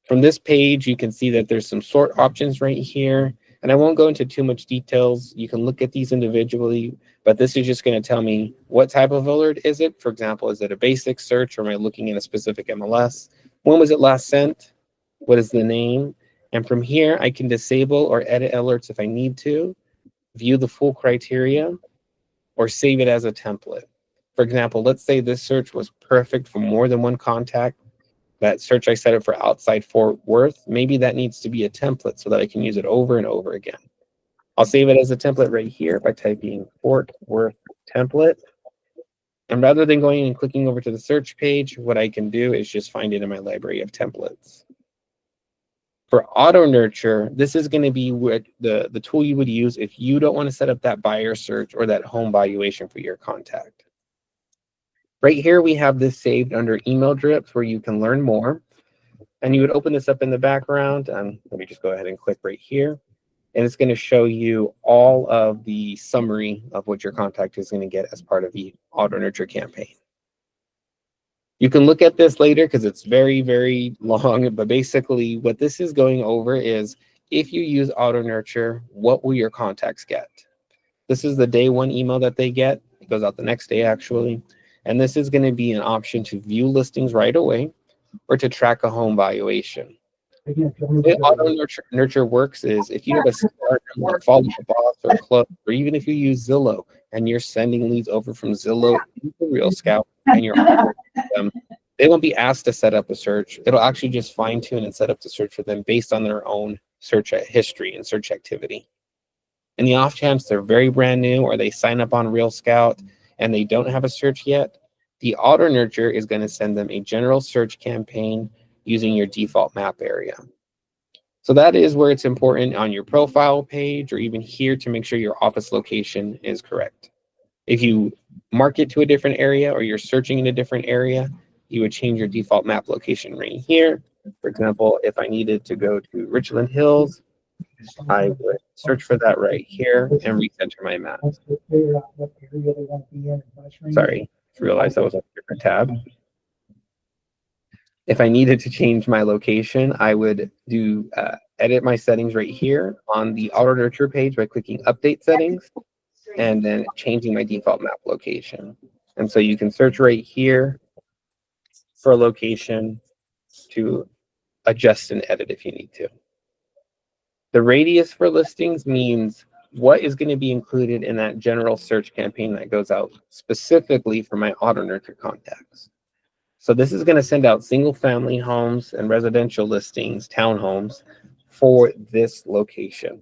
From this page, you can see that there's some sort options right here. And I won't go into too much details. You can look at these individually, but this is just going to tell me what type of alert is it. For example, is it a basic search, or am I looking in a specific MLS? When was it last sent? What is the name? And from here, I can disable or edit alerts if I need to, view the full criteria, or save it as a template. For example, let's say this search was perfect for more than one contact. That search I set up for outside Fort Worth, maybe that needs to be a template so that I can use it over and over again. I'll save it as a template right here by typing Fort Worth template. And rather than going and clicking over to the search page, what I can do is just find it in my library of templates. For auto nurture, this is going to be what the tool you would use if you don't want to set up that buyer search or that home valuation for your contact. Right here, we have this saved under email drips where you can learn more. And you would open this up in the background. Let me just go ahead and click right here. And it's going to show you all of the summary of what your contact is going to get as part of the auto nurture campaign. You can look at this later because it's very, very long. But basically, what this is going over is if you use auto nurture, what will your contacts get? This is the day one email that they get. It goes out the next day, actually. And this is going to be an option to view listings right away. or to track a home valuation. Again, if you The way want auto nurture works is if you have a CRM like Follow the Boss or Club, or even if you use Zillow and you're sending leads over from Zillow into RealScout and you're them, they won't be asked to set up a search. It'll actually just fine tune and set up the search for them based on their own search history and search activity. In the off chance they're very brand new or they sign up on RealScout and they don't have a search yet, the auto nurture is going to send them a general search campaign using your default map area. So that is where it's important on your profile page or even here to make sure your office location is correct. If you mark it to a different area or you're searching in a different area, you would change your default map location right here. For example, if I needed to go to Richland Hills, I would search for that right here and recenter my map. to figure out what area they want to be in. Sorry, I realized that was a different tab. If I needed to change my location, I would do edit my settings right here on the auto nurture page by clicking update settings and then changing my default map location. And so you can search right here for a location to adjust and edit if you need to. The radius for listings means what is going to be included in that general search campaign that goes out specifically for my auto nurture contacts. So this is going to send out single family homes and residential listings, townhomes for this location.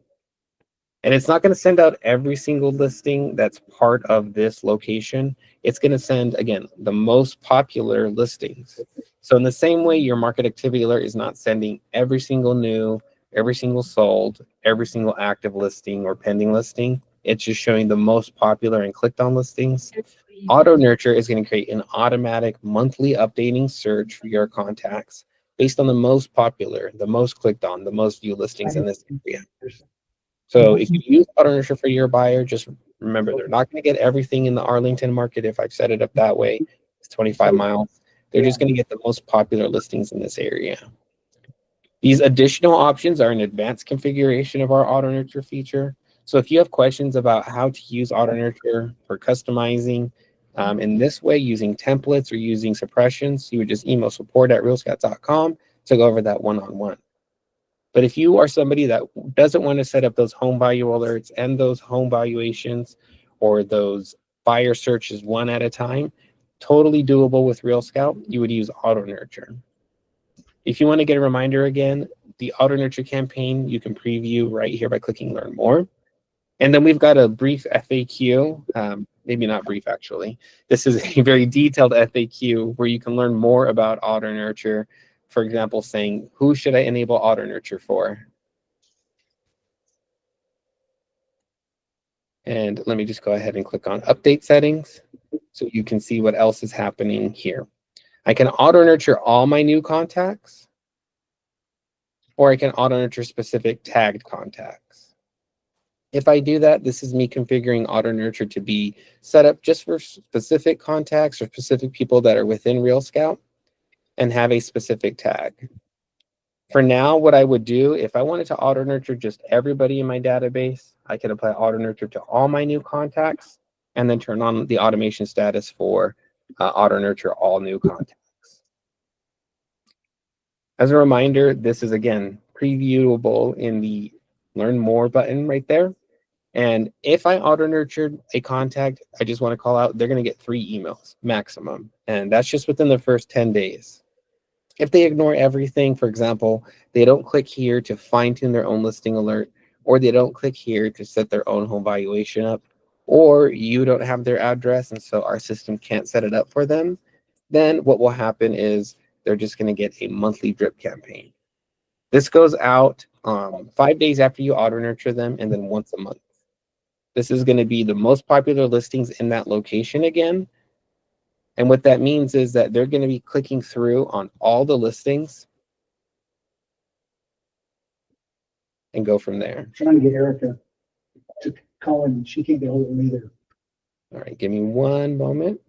And it's not going to send out every single listing that's part of this location. It's going to send, again, the most popular listings. So in the same way, your market activity alert is not sending every single new, every single sold, every single active listing or pending listing. It's just showing the most popular and clicked on listings. Auto Nurture is going to create an automatic monthly updating search for your contacts based on the most popular, the most clicked on, the most viewed listings in this area. So if you use Auto Nurture for your buyer, just remember they're not going to get everything in the Arlington market. If I've set it up that way, it's 25 miles. They're just going to get the most popular listings in this area. These additional options are an advanced configuration of our Auto Nurture feature. So if you have questions about how to use Auto Nurture for customizing in this way, using templates or using suppressions, you would just email support@realscout.com to go over that one-on-one. But if you are somebody that doesn't want to set up those home value alerts and those home valuations or those buyer searches one at a time, totally doable with RealScout, you would use Auto Nurture. If you want to get a reminder again, the Auto Nurture campaign, you can preview right here by clicking Learn More. And then we've got a brief FAQ, maybe not brief actually. This is a very detailed FAQ where you can learn more about Auto Nurture. For example, saying, who should I enable Auto Nurture for? And let me just go ahead and click on Update Settings so you can see what else is happening here. I can Auto Nurture all my new contacts, or I can Auto Nurture specific tagged contacts. If I do that, this is me configuring Auto Nurture to be set up just for specific contacts or specific people that are within RealScout and have a specific tag. For now, what I would do, if I wanted to Auto Nurture just everybody in my database, I could apply Auto Nurture to all my new contacts and then turn on the automation status for Auto Nurture all new contacts. As a reminder, this is, again, previewable in the Learn More button right there. And if I Auto Nurtured a contact, I just want to call out, they're going to get 3 emails maximum. And that's just within the first 10 days. If they ignore everything, for example, they don't click here to fine tune their own listing alert, or they don't click here to set their own home valuation up, or you don't have their address and so our system can't set it up for them, then what will happen is they're just going to get a monthly drip campaign. This goes out 5 days after you Auto Nurture them and then once a month. This is going to be the most popular listings in that location again. And what that means is that they're going to be clicking through on all the listings and go from there. I'm trying to get Erica to call in. She can't get hold of me either. All right, give me one moment.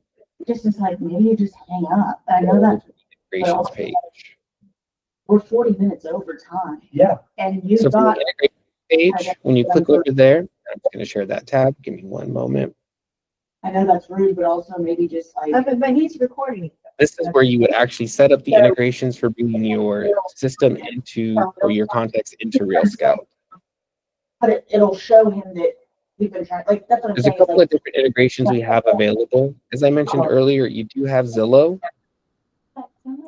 Just as like, maybe you just hang up. I know that Integrations page. we're 40 minutes over time. Yeah. And you've So from got, the integration page, when you click over there, I'm just going to share that tab. Give me one moment. I know that's rude, but also maybe just like, But he's recording. This is where you would actually set up the integrations for bringing your system into, or your contacts into RealScout. But it'll show him that we've been trying, like, that's what I'm There's a saying. couple of different integrations we have available. As I mentioned earlier, you do have Zillow.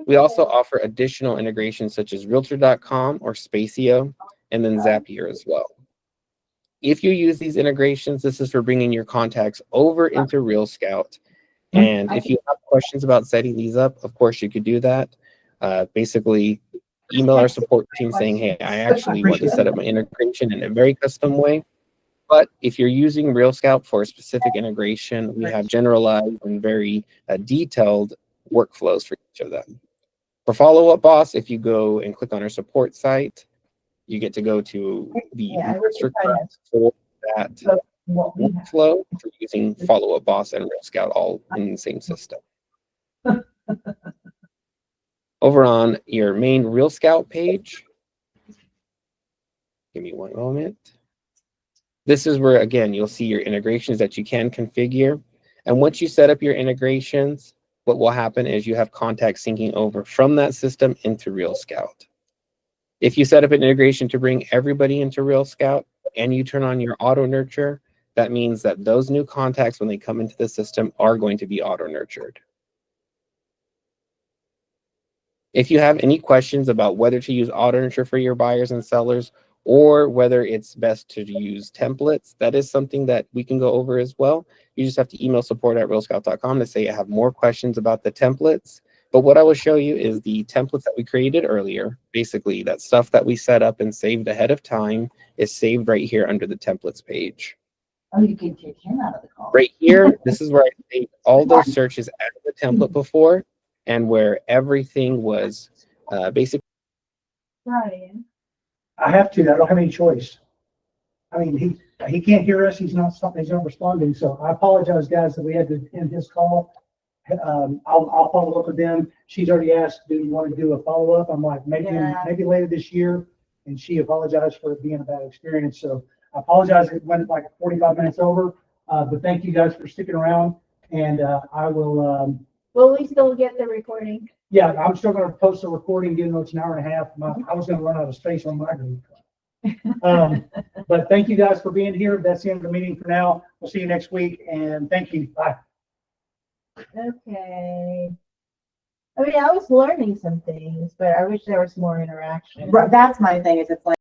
We also offer additional integrations such as Realtor.com or Spacio, and then Zapier as well. If you use these integrations, this is for bringing your contacts over into RealScout. And if you have questions about setting these up, of course you could do that. Basically, email our support team saying, hey, I actually want to set up my integration in a very custom way. But if you're using RealScout for a specific integration, we have generalized and very detailed workflows for each of them. For Follow Up Boss, if you go and click on our support site, you get to go to the master class for that workflow for using Follow Up Boss and RealScout all in the same system. Over on your main RealScout page, give me one moment. This is where, again, you'll see your integrations that you can configure. And once you set up your integrations, what will happen is you have contacts syncing over from that system into RealScout. If you set up an integration to bring everybody into RealScout and you turn on your auto nurture, that means that those new contacts, when they come into the system, are going to be auto nurtured. If you have any questions about whether to use auto nurture for your buyers and sellers, or whether it's best to use templates, that is something that we can go over as well. You just have to email support@realscout.com to say I have more questions about the templates. But what I will show you is the templates that we created earlier. Basically, that stuff that we set up and saved ahead of time is saved right here under the templates page. Oh, you can take him out of the call. Right here, this is where I saved all those searches out of the template before, and where everything was basically. Brian. I have to, I don't have any choice. I mean, he can't hear us, he's not responding, so I apologize, guys, that we had to end his call. I'll follow up with them. She's already asked, do you want to do a follow-up? I'm like, maybe later this year, and she apologized for it being a bad experience, so I apologize, it went like 45 minutes over, but thank you guys for sticking around, and I will, Will we still get the recording? yeah, I'm still gonna post a recording, even though it's an hour and a half. I was gonna run out of space on my group. But thank you guys for being here. That's the end of the meeting for now. We'll see you next week, and thank you. Bye. Okay. I mean, I was learning some things, but I wish there was more interaction. That's my thing, is it's like,